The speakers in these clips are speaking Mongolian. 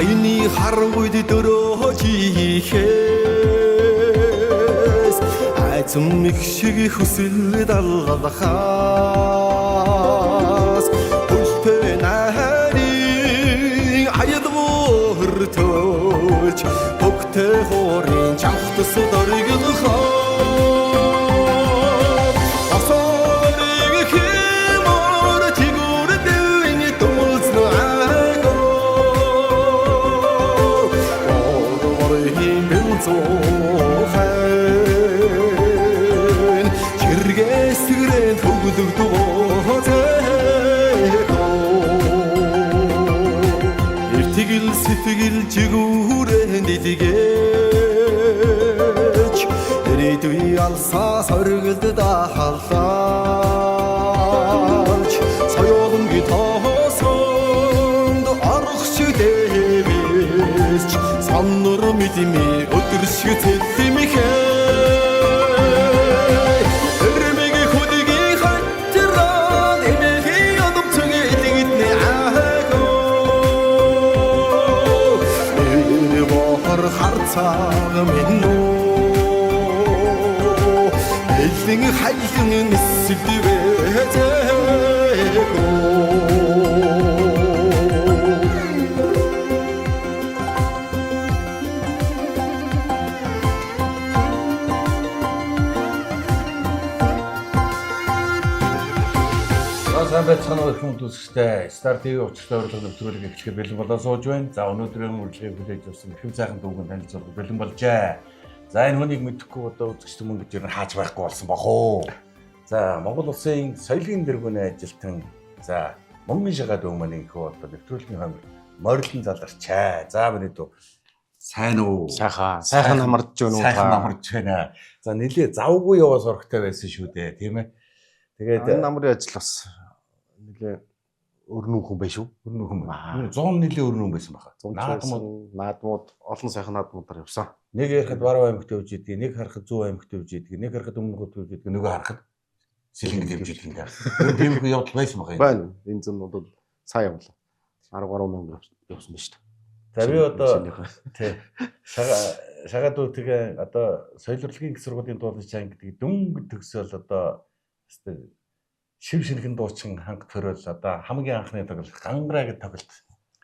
Саяны харангуйд дөрөөжихээс айцм их шиг хүсэл далгалахаас бүлтэй нарийн аядмөр төлж бүгтэй хорийн чавхтас дөргөлхөө Сэтгэл жигүүрэн дидгэж ирээдүй алсаа соргилд дахалж соёлон гитосонд аргч дэвэж саннур мэдми өдөр шиг цэлмихээ Сагмэн эллин хайлын Сайн байцгаана уу хүн төсөлтэй Star TV уучралтай урилга нэвтрүүлэг эхлэхэд бэлэн болоо сууж байна. За өнөөдрийн урилгыг хүлээж авсан ихэв сайхан дүүгэн танилцуулах бэлэн болжээ. За энэ хүнийг мэдэхгүй одоо үзэгчдэн мөн гэж хааж байхгүй болсон бахуу. За Монгол улсын соёлын дэргэний ажилтан за Монгийн шагаа дүү маань ихөө одоо нэвтрүүлгийн хоног морилон заларчаа. За миний дүү сайн уу? Сайхан амарч байна уу? Сайхан амарч байна. За нэлээ завгүй яваа сурагтай байсан шүү дээ, тийм ээ. Тэгээд энэ намрын ажил бас нэлээ өрнүүхэн bay шүү. Өрнүүхэн. 100 нэлээ өрнүүхэн байсан баха. Наадмууд олон сайхан наадмуудаар явсан. Нэг ярихад баруун аймагт явж идэг, нэг харахад зүүн аймагт явж идэг, нэг харахад өмнө хотод явж идэг, нөгөө харахад сэлэнгд явж идэг юм даа. Тиймэрхүү явдал байсан баха. Байна. Энэ зүүн бол сайн явлаа. 10 мянга явсан ба шүү. За би одоо тий шагаадуу тэгээ одоо соёл урлагийн их сургуулийн дуулж чанга гэдэг дүнг төгсөөл одоо шив шинхэн дуучин ханга төрөл одоо хамгийн анхны тоглолт гангараа гэж тоглолт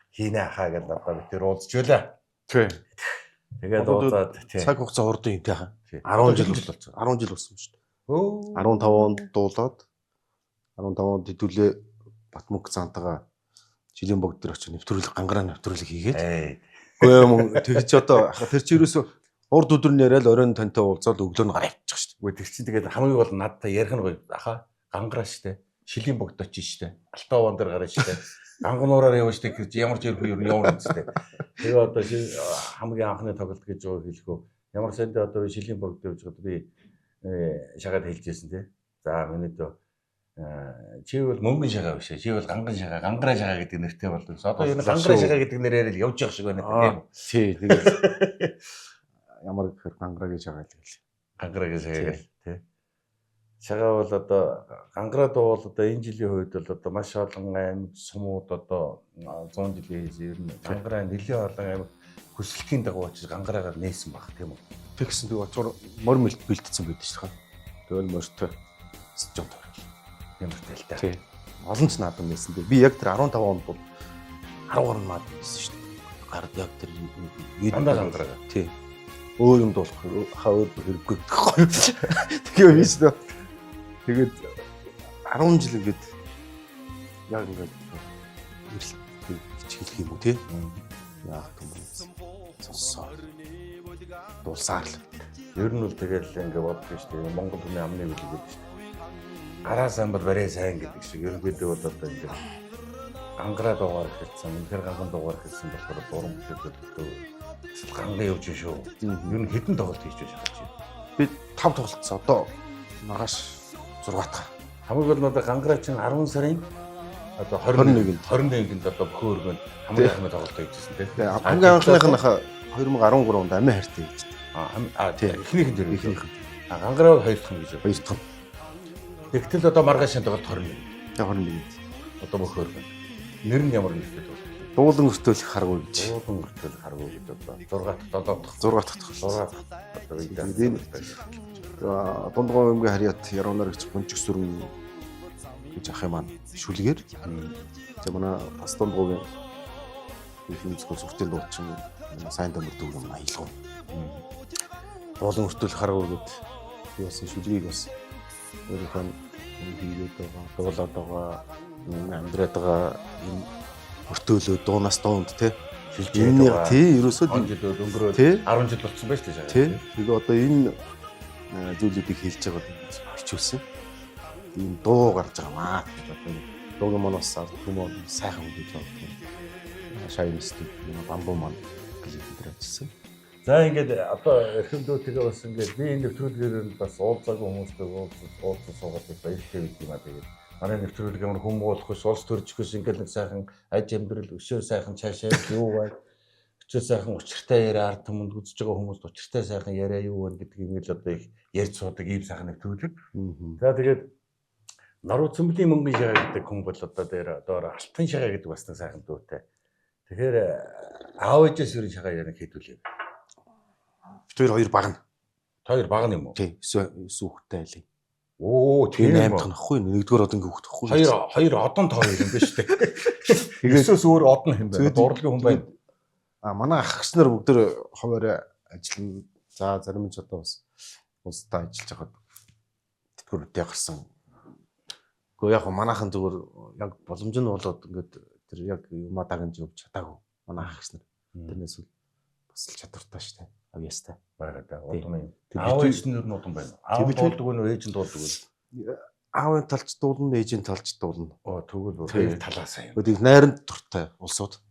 хийнэ хаа гэж одоо бид тэр уулзж байлаа. Тий. Тэгээд уулзаад тий. Цаг хугацаа хурдан юм тийхаа. 10 жил болсон. 10 жил болсон шүү дээ. 15 онд дуулаад 15 онд хэдүүлээ Батмөнх цаантайгаа жилийн богд дээр очиж нэвтрүүлэг гангараа нэвтрүүлэг хийгээд. Үгүй ээ тэгж одоо тэр чи ерөөсө урд өдөр нэрэл оройн тантай уулзаад өглөө нь гараа авчих шүү дээ. Үгүй тэр чи тэгээд хамгийн гол надтай ярих нь гоё аха гангараа штэ шилийн богд очиж штэ алтаа вон дээр гараа штэ гангануураар явж штэ гэж ямар ч юм явна штэ. Тэгээ одоо хамгийн анхны тоглолт гэж байгаа хэлэхөө ямар санд одоо шилийн богд явж байгаа би шагаад хэлжсэн тий. За миний дөө чи бол мөнгөн шагаа биш чи бол ганган шагаа гангараа шагаа гэдэг нэртэй болдог. Одоо энэ гангараа шагаа гэдэг нэрээр л явж явах шиг байна тийм. Тий тэгээд ямар гэхээр гангараа гэж шагаа л гангараа гэж шагаа л тий. Шагаа бол одоо гангараа дуу бол одоо энэ жилийн хувьд бол одоо маш олон аймаг сумууд одоо 100 жилийн ер нь гангараа нэлээд олон аймаг хүсэлтийн дагуу очиж гангараагаар нээсэн баг тийм үү. Тэгсэн тэгээ очоор мор бэлтцсэн байдаг шүү дээ. Тэгэл мортой счод ямар тэл та. Тий. Олон ч наадам байсан дээ. Би яг тэр 15 онд бол 13 наадам байсан шүү дээ. Гард яг тэр дандаа гангараа. Тий. Өөр юм дуулах хаа өөр хэрэггүй. Тэгээ биш дээ. Тэгээд 10 жил ингээд яг ингээд хичээлх юм уу тий. Яах юм бэ? Цоссоо. Дулсаар л. Ер нь бол тэгэл ингээд боддог шүү дээ. Монгол хүний амны үйл гэдэг шүү дээ. Гараа сайн бол барай сайн гэдэг шиг. Ерөнхийдөө бол одоо ингээд гангараа дуугаар хэлсэн, үнэхээр ганган дуугаар хэлсэн болохоор дуран бүлэглэлтэй ганга явж шүү. Ер нь хэдэн тоглолт хийж байж байгаа чинь. Би 5 тоглолтсон. Одоо маргааш 6 дахь. Хамгийн гол нь одоо гангараа чинь 10 сарын одоо 21-нд одоо бүхэн өргөнд хамгийн анхны тоглолт хийжсэн тийм. Хамгийн анхныхаа 2013 онд амиа хайртай гэж. Эхнийхэн дээр эхнийхэн. Гангараа 2 дахь гэж. 2 дахь. Тэгтэл одоо маргааш тоглолт 21. Тэгээ 21. Одоо бүхэн өргөнд. Нэр нь ямар нэртэй тоглолт. Дуулан өртөөлөх харгуй гэж. Дуулан өртөөл харгуй гэж одоо 6 дахь. Дундгой өмгийн харьяат Яроноор гэж бунжиг сүрэн гэж ах юм аа шүлгээр. За манай бас дундгойн фильмсгүй сүртийн дуучин сайн дөмөрдөг юм аялгав. Дуулан өртөөлөх харгуй гэдэг би бас шүлгийг бас өөрийнхөө хийгээд байгаа, дуулаад байгаа, амьдраад байгаа энэ өртөөлөө дуунаас дуунд тий шилжиж байгаа. Тий ерөөсөө 10 жил өнгөрөөд 10 жил болсон байж тээ. Тий. Тэгээ одоо энэ зүйлүүдийг хэлж байгаа бичүүлсэн. ийм дуу гарч байгаа маа. Одоо дуугийн моноос хүмүүс сайхан үгэж байгаа. Шайнстик бамбуу маань гэж хэлсэн. За ингээд одоо эрхэмдүүдтэйгээ бас ингээд би энэ нэвтрүүлгээр нь бас уулзаагүй хүмүүстэй уулзсан суугаад баяртай байд юм аа. Тэгээд манай нэвтрүүлэг ямар хүмүүуулахгүй улс төржихөөс ингээд нэг сайхан аж амьдрал өшөө сайхан цаашаа юу бай. Өчөө сайхан учиртай яриа ард түмэнд үзэж байгаа хүмүүст учиртай сайхан яриа юу вэ гэдэг юм л одоо их ярьж суудаг ийм сайхан нэвтрүүлэг. За тэгээд Наруу цөмбөлийн мөнгөн шагаа гэдэг хүн бол одоо дээр доор алтан шагаа гэдэг бас нэг сайхан дуутай. Тэгэхээр аав ээжээс юу шагаа ярих хэдүүлээ. Хоёр багна. Хоёр багна юм уу? Тий, 9 хүүхэдтэй айлын. Оо, тийм 8 дахь нөхгүй, нэгдүгээр одонгийн хүүхэд ахгүй. Хоёр одон тоо юм байна шүү дээ. Тэгээс өөр одон юм байна. Дурлагын хүн байна. Манай ах гиснэр бүгд хуваарь ажиллана. За зарим нь ч одоо бас улстай ажиллаж байгаад тэтгэврүүдээ гарсан. Гэхдээ яг манайхан зүгээр яг боломж нь болоод ингээд тэр яг юмаа дагнж өгч чадаагүй. Манай ах гиснэр. Тэрнээс бас л чадвартай шүү дээ. Авьяастай. Байгаа да. Удам юм. Аав ээжнэр нь удам байна. Аав дуулдаг нь ээж нь дуулдаг нь. Аавын талч дуулна, ээжийн талч дуулна. Оо тэгвэл хоёр талаасаа юм. Өдийг найранд дуртай улсууд.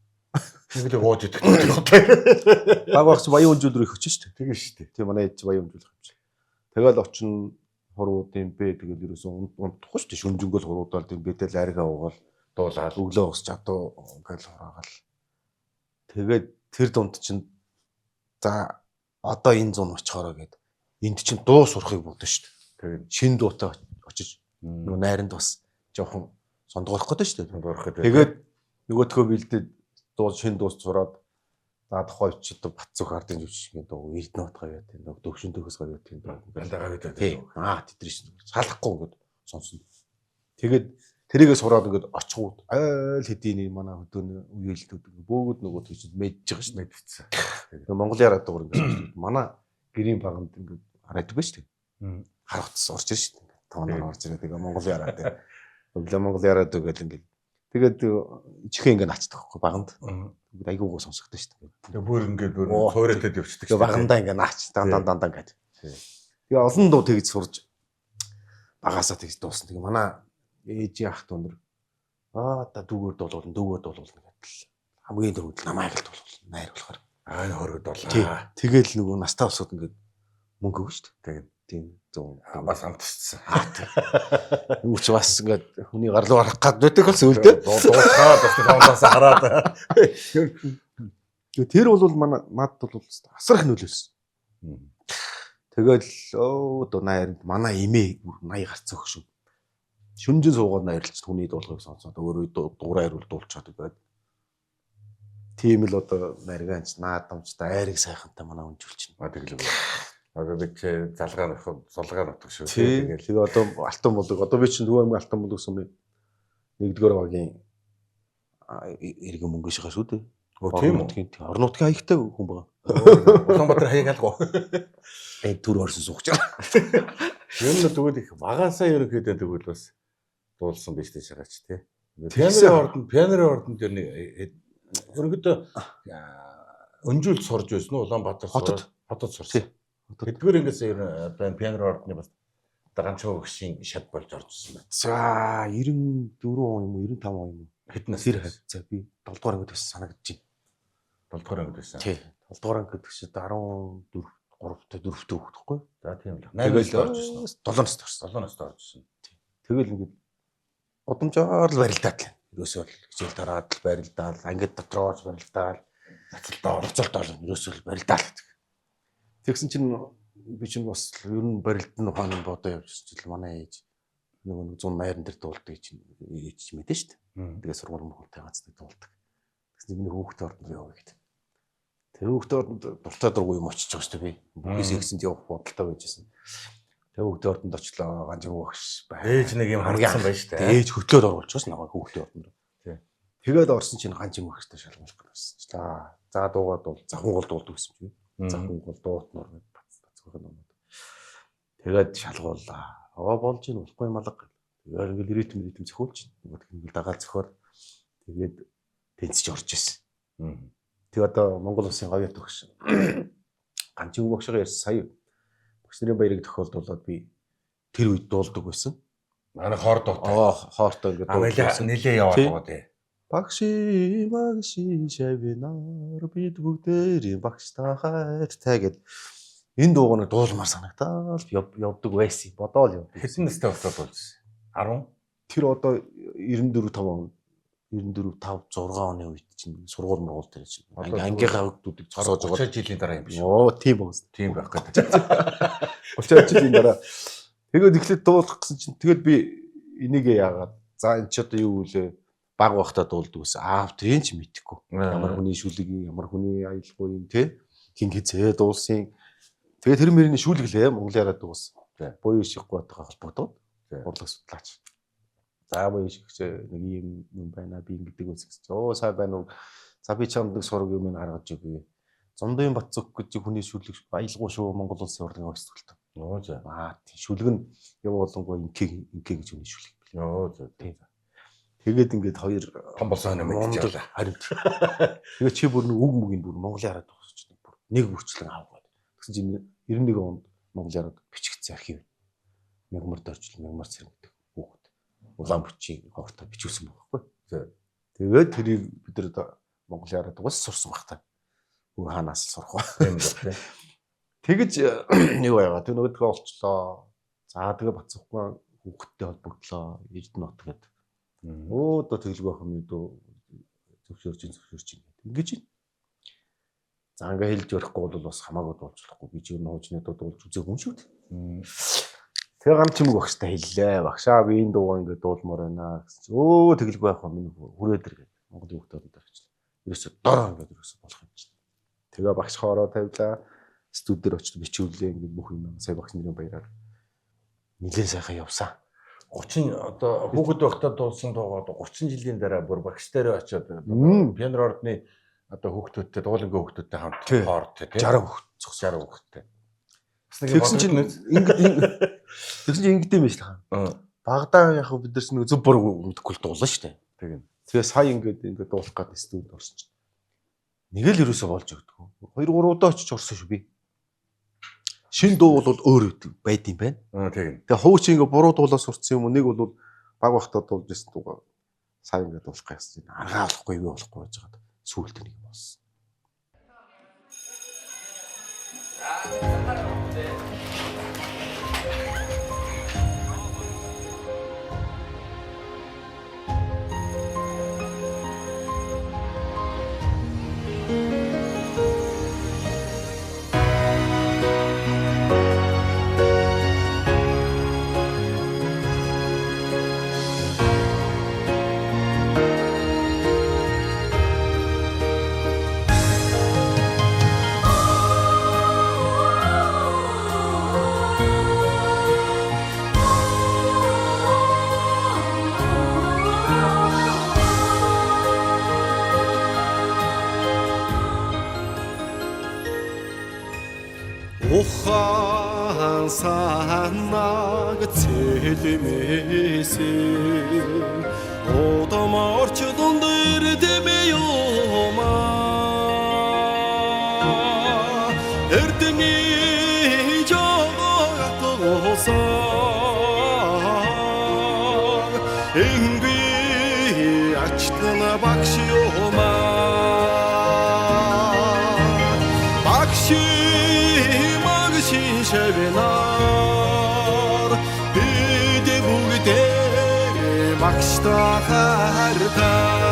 Тэгэлээ ууж идэх. Баг багч баян өнжил рүү өгч шүү дээ. Тэгээ шүү дээ. Тийм манай ээж баян өнжил авч. Тэгэл очино хуруудын бэ тэгэл ерөөсөн унтахгүй шүү дээ. Шүнжэнгөл хуруудаал тийм бэтэл арга уугаал дуулаад өглөө ус чадуу ингээл хураагаал. Тэгээд тэр дунд чинь за одоо энэ зун очихороо гээд энд чинь дуу сурахыг бодно шүү дээ. Тэгээд шин дуутай очиж нөгөө найранд бас жоохон сондгоох гэдэг шүү дээ. Тэгээд нөгөөдхөө бэлдээд дуу шин дуус сураад заадах хоёч одоо бат зүг ардын жүжигчгийн дуу эрдэнэ утгаа яа тийм дуу төгшин төгс гоё тийм дуу бандагаа гэдэг. Тийм. Тэдрий шин салахгүй ингээд сонсно. Тэгээд тэрийгээ сураад ингээд очихгүй айл хэдийн манай хөдөөний үеэлтүүд бүгд нөгөө тийч мэдж байгаа шүү дээ. Мэдчихсэн. Тэгээд Монголын арга дугаар ингээд манай гэрийн баганд ингээд хараад байгаа шүү дээ. Харагтс орж ирж шүү дээ. Тавнаар орж ирээд тэгээ Монголын арга тийм. Өглөө Монголын арга дугаар ингээд тэгээд ичхээ ингээд начдаг байхгүй баганд. Айгуугаа сонсогдсон шүү дээ. Тэгээ бүр ингээд бүр хуурайтай явчихдаг. Тэгээ багандаа ингээд наач дандаа гэдэг. Тэгээ олон дуу тэгж сурж багасаа тэгж дуусна. Тэгээ манай ээжийн ах дүүнэр одоо дүүгээр дуулуулна гэдэг. Хамгийн дөрөвд намайг л дуулуулна. Найр болохоор. Аа хоригд болоо. Тэгэл нөгөө настаа усууд ингээд мөнгө өгнө шүү дээ. Тэгээд тийм 100 бас амтцсан. Юу ч бас ингээд хүний гар руу харах гад байдаг л сөүлдээ. Дуусгаа бас тавнаас хараад. Тэр бол мад бол асар их нөлөөсөн. Тэгэл оо найранд манай эмээ 80 гарцсан хөшөө. Шүнжин суугаад найрлж түүний дуулгыг сонсоод өөрөө дуурай ирүүл дуулчихад байгаад. Тийм л одоо нарганч наадамчтай айрыг сайхантай манай өнжүүлчихнэ. Тэгэлээ. Одоо би залгаа нутаг шүү. Тэгээ одоо алтан болдог. Одоо би чинь Төв аймгийн алтан болдог сумын 1-р багийн иргэн мөнгө шигаа шүү дээ. Тийм үү. Орон нутгийн хаягтай хүн байгаа. Улаанбаатар хаяг алгаа. Түр орсон суугч. Ер нь тэгвэл их багасаа ерөнхийдөө тэгвэл бас дуулсан биш дээ шагаач тий. Пианерын ордонд ер нь ерөнхийдөө өнжүүлж сурж байсан нь Улаанбаатар хотод сурсан. Тэдгээр ингээс ер нь пианерын ордны бас ганцхан өгшийн шат болж орж ирсэн байна. За 94 он юм уу 95 он юм уу? Хэднээс тэр за би 7 дугаар ангид байсан санагдаж байна. 7 дугаар ангид байсан. Тий. 7 дугаар ангид гэхэд 14 4-т хүүхдэхгүй. За тийм л. 8-нд орж ирсэн. 7-нд орсон. 7-нд орж ирсэн. Тэгэл ингээд удамжаар л барилдаад л. Ерөөсөө л хичээл дараад л барилдаал, ангид дотрооч барилдаал, цацалтаа ерөөсөө л барилдаал гэдэг. Тэгсэн чинь би чинь бас ер нь барилдны ухааны бодоо явж чил манай ээж нөгөө 100 найран дээр дуулдаг чинь ээж мэдэн шүү дээ. Тэгээ сургууль мөхөлтэй ганцдаг дуулдаг. Тэгсэн миний хүүхдээ ордонд яваа гэдэг. Тэр хүүхдээ ордонд дуртай дургүй юм очиж байгаа шүү дээ би. Бүгээс ихсэнд явах бодолтой байжсэн. Тэр хүүхдээ ордонд очлоо ганжиг багш бай. Ээж нэг юм харгасан байж тээ. Ээж хөтлөөд оруулж байгаа намайг хүүхдээ ордонд. Тэгээд орсон чинь ганжиг багштай шалгуулах гэсэн. За дуугаад бол завхангол дуулдаг гэсэн чинь. Завхангол дуутнаар бацгах юм. Тэгээд шалгууллаа. Болж ийн болохгүй юм алга. Тэгээд ингээл ритм зохиулж нөгөө ингээл дагаал зохиор тэгээд тэнцэж орж исэн. Тэг одоо Монгол улсын говья төгш ганжиг багшгаа ярьсан сая багш нарын баярыг тохиолдуулаад би тэр үед дуулдаг байсан. Манай хоор дуутай. Хоортой ингээд нэлээ яваад байгаа тий. Багши шавинаар бид бүгдээр багштай хайртай гэд энэ дуугыг дуулмаар санагдаад явдаг байсан. Бодоол яв. Хэдэн настай болоод дуулсан? 10. Тэр одоо 94 5 6 оны үед чинь сургууль мургуул дээр чинь ангийнхаа хүүхдүүдийг цосоож байгаа. 30 жилийн дараа юм биш үү? Оо тийм байна. Тийм байх гэдэг. 30 жилийн дараа. Тэгээд эхлээд дуулах гэсэн чинь тэгээд би энийгээ яагаад за энэ ч одоо юу вэ? Баг бахта дуулдаг гэсэн. Тэр ч мэдэхгүй. Ямар хүний шүлэг, ямар хүний аялалгүй юм те. Хин хизээ дуулсан. Тэгээ тэр мөрний шүүлгэлээ Монголын яриад дууссан. Буюу шихгүй байгааг холбогдоод урлаг судлаач. За буюу шигч нэг юм байна би ингэдэг үсгэж. Оо сайн байна уу? За би чамд нэг сураг юм гаргаж өгье. Зундын Батцог гэж хүний шүлэг аялалгүй шүү Монгол улсын урлагийн огцтолтой. Оо за. Тийм шүлэг нь явуулангуй инкэ гэж хүний шүлэг. Оо за. Тийм. Тэгээд ингээд хоёр том болсон юм мэдчихлээ. Харин. Тэгээд чи бүр нэг үг мөгийн бүр Монголын яриад дуусч бүр нэг бүрчлэн авах. Тэгсэн чинь 91 онд Монголын яриад бичигдсэн архив. Мягмар доржил мягмар цэрэг гэдэг хүүхэд. Улаан бүчийн хоортой бичүүлсэн байхгүй. Тэгээд тэрийг бид нар Монголын яриад угаас сурсан баг та. Хөө хаанаас сурах вэ? Тийм үү. Тэгэж юу байгаад тэр нөгөөдгөө олчлоо. За тэгээ Батцоггүй хүүхэдтэй холбогдлоо. Эрдэнэт гэдэг. Оо одоо тэглэг байх юм дөө зөвшөөрч гэдэг. Ингэж юм. За ингээ хэлж барихгүй бол бас хамаагүй дуулжлахгүй. Би ч юу нуужны дуулж үзег юм шүү дээ. Тэгээ гам чимэг багштай хэллээ. Багшаа би энэ дуугаа ингээ дуулмаар байна гэсэн чинь өө тэглэг байх юм минь хүрээд ир гэдэг. Монголын хүүхдүүд орчихлоо. Ерөөсө дороо ингээ ерөөсө болох юм чинь. Тэгээ багш хоороо тавилаа. Студиэр очиж бичүүлээ ингээ бүх юм сая багш нарын баяраар нэлээд сайхан явсан. 30 одоо хүүхэд байхдаа дуулсан дуугаад 30 жилийн дараа бүр багш дээрээ очиод пиано ордны одоо хүүхдүүдтэй дуулангийн хүүхдүүдтэй хамт хоорт тий 60 хүүхдтэй. Тэгсэн чинь ингэдэм байж л хаа. Багдаа яг бид нар нэг зөв бүр мэдхгүй дуулсан шүү дээ. Тэгээ сая ингээд дуулах гэдэг студид орсон чинь. Нэг л ерөөсөө болж өгдөг. 2 3 удаа очиж орсон шүү би. Шин дуу бол өөр байд юм байна. Тийм. Тэгээ хууч ингээ буруу дуулаас сурцсан юм уу? Нэг бол баг бахтаа дуулж ирсэн дуугаа сайн ингээ дуулах гэсэн. Аргаа болохгүй юу болохгүй байж байгаа. Сүүлд нэг юм болсон. Ухан санааг цэлмээсэн одоморч дундэр дэмэёма эрдэнэ жогоотосон энби ачтана багшёма багши шавинаар бид бүгдээ багштай хайртай.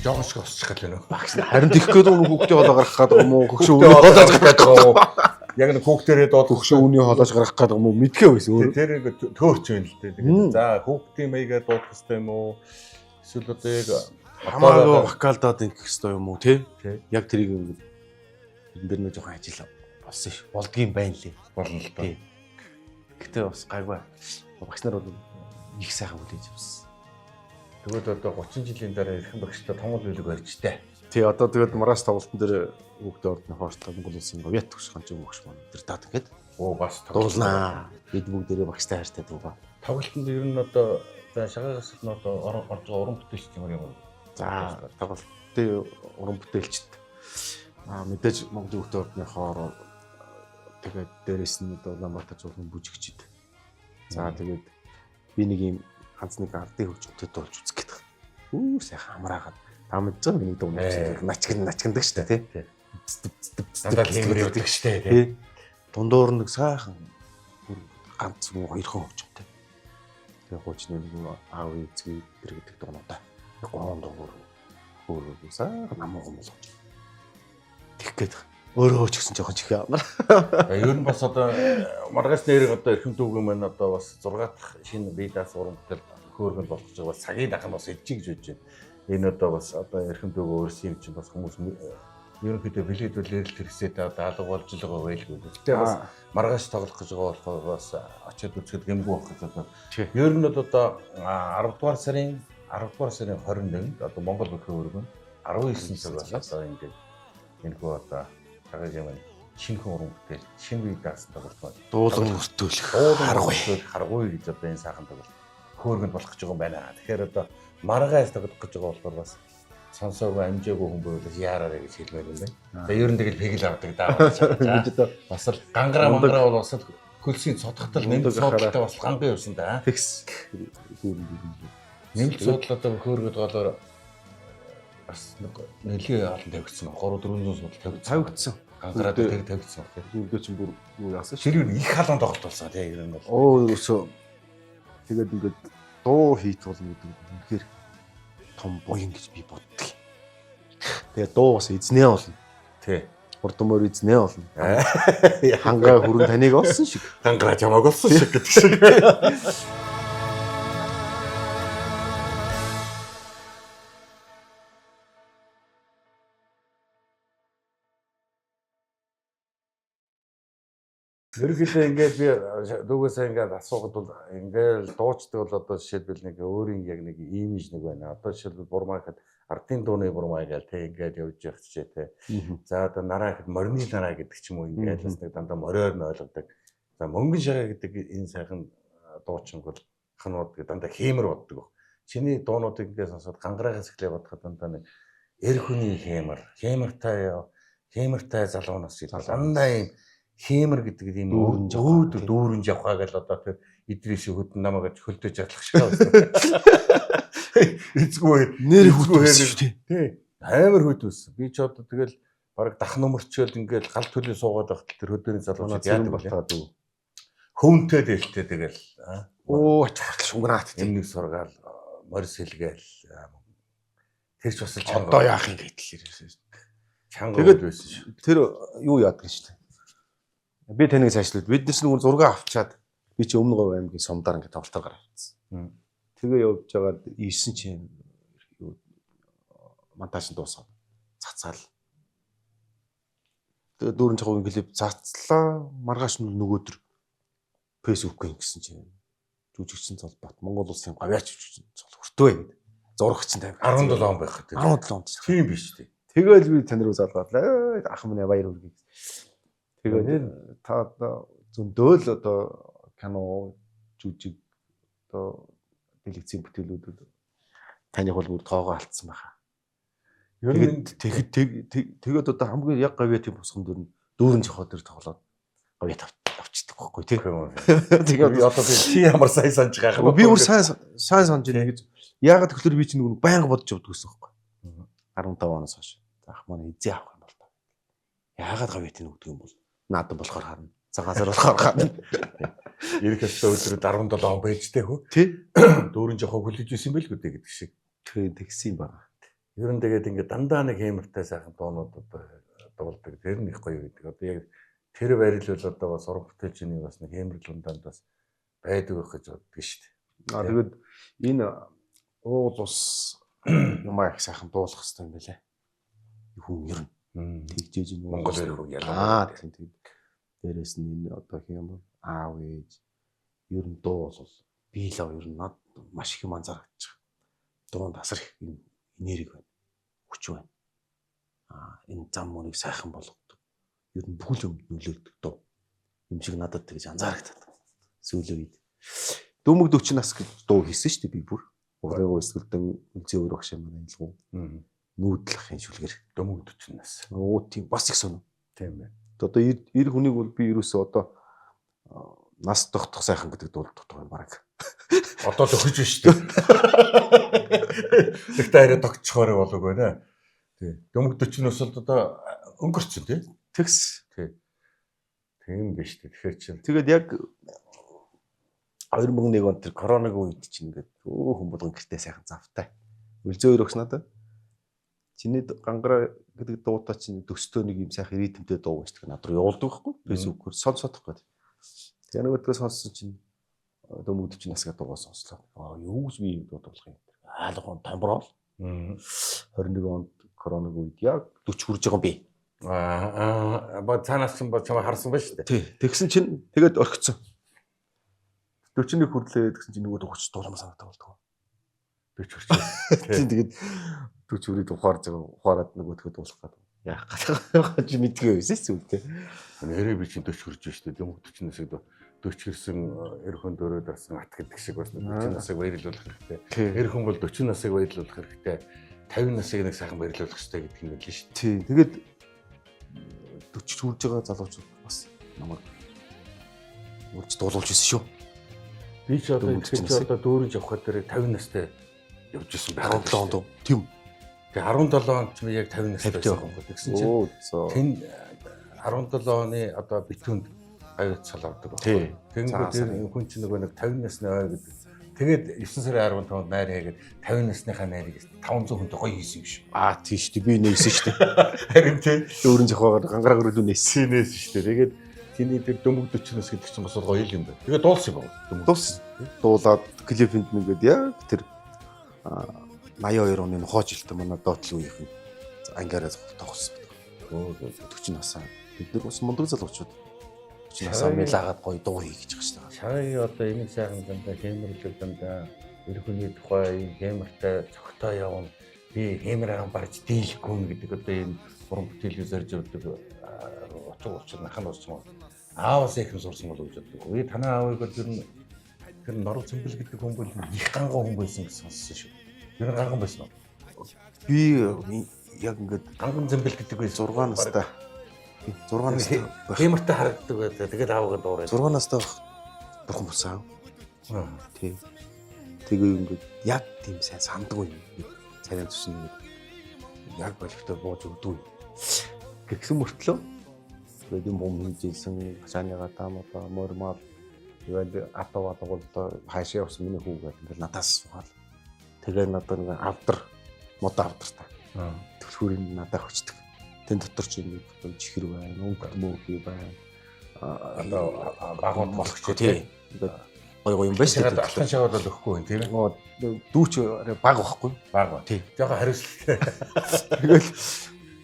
Жогош госчих гэл нөө. Харин тийх гээд өнө хүүхдээ болоо гаргах гэдэг юм уу? Хөгшөө өнө болоо гаргах гэдэг юм уу? Яг нэг хүүхдэрээ доод хөгшөө үний холоож гаргах гэдэг юм уу мэдхээ байсан өөрөө. тэр ингээд төөрч байна л дээ. Тэгээд за хүүхдийн маягаар дуудах хэрэгтэй юм уу? Эсвэл одоо яг Хамаагүй вокалдаад ингэх хэрэгтэй юм уу тий? Тий. Яг тэрийг ингээд энэ дэр нэг жоохон ажил болсон ш. Болдгийн байна лээ. болно л доо. Тий. Гэтэ бас гайгүй. Багш нар бол их сайхан үлээж авсан. Тэгвэл одоо 30 жилийн дараа эрхэм багштай тонгол үлэг барьжтэй. Тий одоо тэгээд маргааш тоглолтын дээр хүүхдээ ордны хоортлох Монгол улсын говьят төгсгөн чинь багш маань тэр даад ингээд Оо бас дуулнаа. Бид бүгдээрээ багштай хайртай дуугаа. тоглолтод ер нь одоо за шагаагаас нь одоо орж байгаа уран бүтээлч ямар юм. За тоглолтын уран бүтээлчд мэдээж Монголын хүүхдээ ордны хоор тэгээд дээрэс нь одоо Улаанбаатар зургийн бүжигчд. За тэгээд би нэг юм ганц нэг ардын хөгжмөнтэй дуулж үзэх гэдэг. Үу сайхан амраагаад тамж байгаа миний дуу начгиндаг штэ тий. Дандаа тиймэр явдаг штэ тий. Тий. Дундуур нэг сайхан ганц хүн хоёр хон хөгжмөнтэй. Тэгээ хуучны нэг аав эцэг тэр гэдэг дуунуудаа. Гон дуур өөрөө сайхан намуу юм болоо. Тэг гээд өөрөө ч гэсэн жоохон чих ямар. Ер нь бас одоо маргааш нэрийг одоо эрхэм дүүгийн маань одоо бас 6 дахь шинэ бие даасан уран бүтээл хөөргөнд болох гэж бас цагийн дахин бас ижиг гэж бодож байна. Энэ одоо бас одоо эрхэм дүүг өөрсдийн юм чинь бас хүмүүс ерөнхийдөө билетүүлэр л хэрэгсээд одоо алга болж л байгаа байлгүй. Гэхдээ бас маргааш тоглох гэж байгаа болохоор бас очиод үзэхэд гэмгүй байх гэж одоо. Ер нь бол одоо 10 дугаар сарын 21-нд одоо Монгол Бүхэн өргөн 19 цаг болоод одоо ингээд энэхүү одоо цагаагийн маань шинэ уран бүтээл шинэ бие даасан тоглолт байна. Дуулан өртөөлөх харгуй гэж одоо энэ сайхан тоглолт хөөргөнд болох гэж байгаа юм байна. Тэгэхээр одоо маргааш тоглох гэж байгаа болохоор бас сонсоогүй амжаагүй хүн бол яараарэ гэж хэлмээр юм байна. За ер нь тэгэл пегэл авдаг даа. Бас л гангара бол бас л хөлсийн цодхтал нэмэлт суудлаа бас гангийн явсан да. Тэгс. Нэмэлт суудлаа одоо хөөргөд голоор бас нэлээд олон тавигдсан. 3-400 суудлаа тавигдсан. Гангараа тэг тавигдсан. Үүнтэй чинь бүр юу яасан ш. Тэр их халуун тоглолт болсон тийм ер нь бол. Оо ерөөсөө тэгээд ингээд дуу хийх болно гэдэг нь үнэхээр том буян гэж би боддог. Тэгээд дуу бас эзнээ болно. Тий. Хурдмөр эзнээ болно. Хангаа хүрэн таныг олсон шиг. Хангаа чамааг олсон шиг гэдэг шиг. Ерөнхийдөө ингээд би дүүгээсээ ингээд асуугаад бол ингээд дуучдаг бол одоо жишээлбэл нэг өөрийн яг нэг имиж нэг байна. Одоо жишээлбэл бурмаа гэхэд ардын дууны бурмаа гээл те ингээд явж явах чижээ те. За одоо нараа гэхэд морины нараа гэдэг ч юм уу ингээд бас нэг дандаа мориор нь ойлгодог. За мөнгөн шагаа гэдэг энэ сайхан дуучин бол ханууд дандаа хэмэр боддог. Чиний дуунуудыг ингээд сонсоод гангараагаас эхлээ бодоход дандаа нэг эр хүний хэмэртай залуунаас дандаа юм хэмэр гэдэг ийм дүүрэн явхаа гэл одоо тэр Идрис хөдөн намайг хөлдөж ядлах шиг байна. Эцгүй нэр хөдөөс шүү дээ. Амар хөдөөс. Би ч одоо тэгэл баг дах нөмөрчөөл ингээл гал төлөө суугаад байхад тэр хөдөөний залуучууд яадаг болоод хөвөнтэй дээлтэй тэгэл оо чухал шунграат нэг сургаал морис хэлгээл тэр ч бас одоо яах юм гэтэл чанга байсан шүү. Тэр юу яадаг шүү дээ. Би таныг цаашлаад биднес нэг зураг авчаад би чи өмнө говь аймгийн сумдаар ингээд тоглолтоор гарсан. Тэгээ явж байгаад 9 чинь юу монтаж дуусаад цацаал. Тэгээ 4 цагийн клип цацлаа маргааш нөгөөдөр фэйсбүүкээр ингэсэн чинь жүжигчин цолбот Монгол улсын говьяач жүжигчин цол хүртөө гэдэг. Зурагч нь 17 он байх гэдэг. 17 он. Тийм биш үү. Тэгэл би тань руу залгаад ах минь баяр хүргэе. Тэгээд та одоо зөндөөл одоо кино жүжиг одоо телевизийн бүтээлүүд таних бол бүр тоогоо алдсан байхаа. Ер нь тэгээд одоо хамгийн яг говьяа тийм босгон дөрөн жохоо дээр тоглоод говьяа авчдаг байхгүй тий. Тэгээд одоо би ямар сайн санаж байгаа юм. Би бүр сайн санаж байна гэж. Яагаад тэгэхээр би чинь нэг байнга бодож явдаг гэсэн байхгүй. 15 оноос хойш. Ах маань эзээ авах юм бол та. Яагаад говьяа тийм өгдөг юм бол наадам болохоор харна. Цагаасаар болохоор харна. Ирэх өстө өдрөд 17 он байжтэй хөө. Тий. Дөрөн жохоо хүлээж исэн байл гэдэг шиг. Тэгсэн юм байна. Ер нь тэгээд ингээд дандаа нэг хэмэртэй сайхан дуунууд одоо дуулдаг. Тэр нь их гоё гэдэг. Одоо яг Тэр барил бол одоо бас уран бүтээлчний бас нэг хэмрэл унданд бас байдаг байх гэж боддог шүү дээ. Тэгээд энэ уул ус юм их сайхан дуулах хэрэгтэй юм байлаа. Хүн ер нь тэгжээж энэ Монгол хэрэг ялгаа. тийм. Дээрээс нь энэ одоо хэм аав ээж ер нь дуу бол би л ер нь над маш их юм анзаарч байгаа. Дуунд асар их энерги байна. Хүч байна. Энэ зам мөрийг сайхан болгодог. Ер нь бүхэл юм нөлөөлдөг дуу. Юм шиг надад тэгж анзаарагдаад. Сүүлийн үед Дүүмэг 40 нас гэж дуу хийсэн шүү дээ би бүр. Угрыг өсгөлдөн үлзий өөр багш юм айлгуу. Нүүдлэх юм шүлгэр. Дүүмэг 40 нас. Тийм бас их сонио. Тийм байна. Одоо 90 хүнийг бол би ерөөсөө одоо нас тогтох сайхан гэдэг дуулдаг юм баг. Одоо л өгч шүү дээ. Тэгтээ арай тогтчихоор болов байна. Тий. Дүүмэг 40 нас бол одоо өнгөрцөн тий. Тэгс. Тийм биш тий. Тэгэхээр чинь тэгээд яг 2001 онд тэр коронавигийн үед чинь ингээд хүн болгон гэртээ сайхан завтай. Үлзээ өөр өгс надад. Чиний гангара гэдэг дуудаа чинь төстөө нэг юм сайхан ритмтэй дуу гэж над руу явуулдаг байхгүй. Facebook-оор сонсох гээд. Тэгээ нэг өдрөө сонссон чинь Дүүмэг 40 нас гэдэг дуугаа сонслоо. Юу гэж би юм дуу болох юм. Айлгон тамброл. 21 онд коронавигийн үед яг 40 хүрж байгаа юм би. Ба цаанаас ч чамаа харсан байна шүү дээ. Тий. Тэгсэн чинь тэгээд орхицсон. 41 хүрлээ гэсэн чинь нөгөө өгч дууламж санагдаа болдгоо. 40 хүрч. Тэгээд 40 хүрээд ухаарад нөгөөдгөө дуусах гэдэг. Яах гэж мэдгүй байсан зүгтэй. Нэрээ би чинь 40 хүрч шүү дээ. Дүүмэг 40 насыг 40 хэрсэн эрхэн дөрөөд арсан ат гэдэг шиг бас 40 насыг баярлуулах хэрэгтэй. Эрхэн бол 40 насыг баярлуулах хэрэгтэй. 50 насыг нэг сайхан баярлуулах хэрэгтэй гэдэг юм байл шүү дээ. Тий. Тэгээд 40 хүрж байгаа залуучууд бас намайг урьж дуулуулж ирсэн шүү. Би ч одоо дүүрэн явхад дээр 50 настай явж исэн байх. 17 онд. Тийм. Тэгээ 17 онд ч яг 50 настай байсан юм байна. Тэгсэн чинь тэн 17 оны одоо битүүнд аюут цал авдаг байна. Тэгэнгүүт хүн чинь нэг 50 насны ой гэдэг. Тэгээд 9 сарын 15-нд найр хийгээд 50 насныхаа найрыг 500 хүнтэй гоё хийсэн юм шүү. Тийм шүү дээ. Би нээсэн шүү дээ. Харин тийм дүүрэн жахаагаар гангараа гөрөлөө нээсэн. Нээсэн шүү дээ. Тэгээд тэний тэр Дүүмэг 40 нас гэдэг чинь бас гоё юм байна. Тэгээд дуулсан юм байна. Дуулаад клипэнд нэгээд яг тэр 82 оны нохоожилтын манай доотлын үеийнхэн ангиараа тоглосон. 40 насаа. Бид нар бас мундаг залуучууд. 40 насаа мэлаагаад гоё дуу хий гэж байгаа шүү дээ. Шагагийн одоо энэ сайхан дандаа хэмэрлэг дандаа эрхүний тухай хэмэртэй цогтой явна. Би хэмэрээ барж дийлэхгүй гэдэг одоо энэ уран бүтээлийг зорж явдаг учир нахан болсон. Ааваас их сурсан болов гэж боддог. Би танаа аавыг бол тэр Норов Цэмбэл гэдэг хүн бол их ганган хүн байсан гэж сонссон шүү. Тэр ганган байсан уу? Би яг ингээд ганган Цэмбэл гэдэг би 6 настай. 6 настай. Хэмэртэй харагддаг байлаа. Тэгээд аавгаа дуурайд. 6 настай бурхан болсон. Тий. Тэгээ ингээд яг тийм сайн сандгүй юм. Царай зүсэн яг болгохтой бууж өгдөг. Гэгсэн мөртлөө тэгээд юм хийжсэн хашааныга таамаа мормал тэгээд атаваад бол хаашаа явсан миний хүү гэдэг ингээд надаас суугаад тэгээ надад нэг авдар мод авдар та төлхүүрийн надад хүчдэг тэн дотор ч юм чихэр байна өнгөт мөөхий байна одоо багууд болох ч тий ингээд гоё юм байна шүү дээ алтан шаваад л өгөхгүй юм тийм ээ дүүч баг байхгүй баг тий жоохон хариуцлаа тэгэл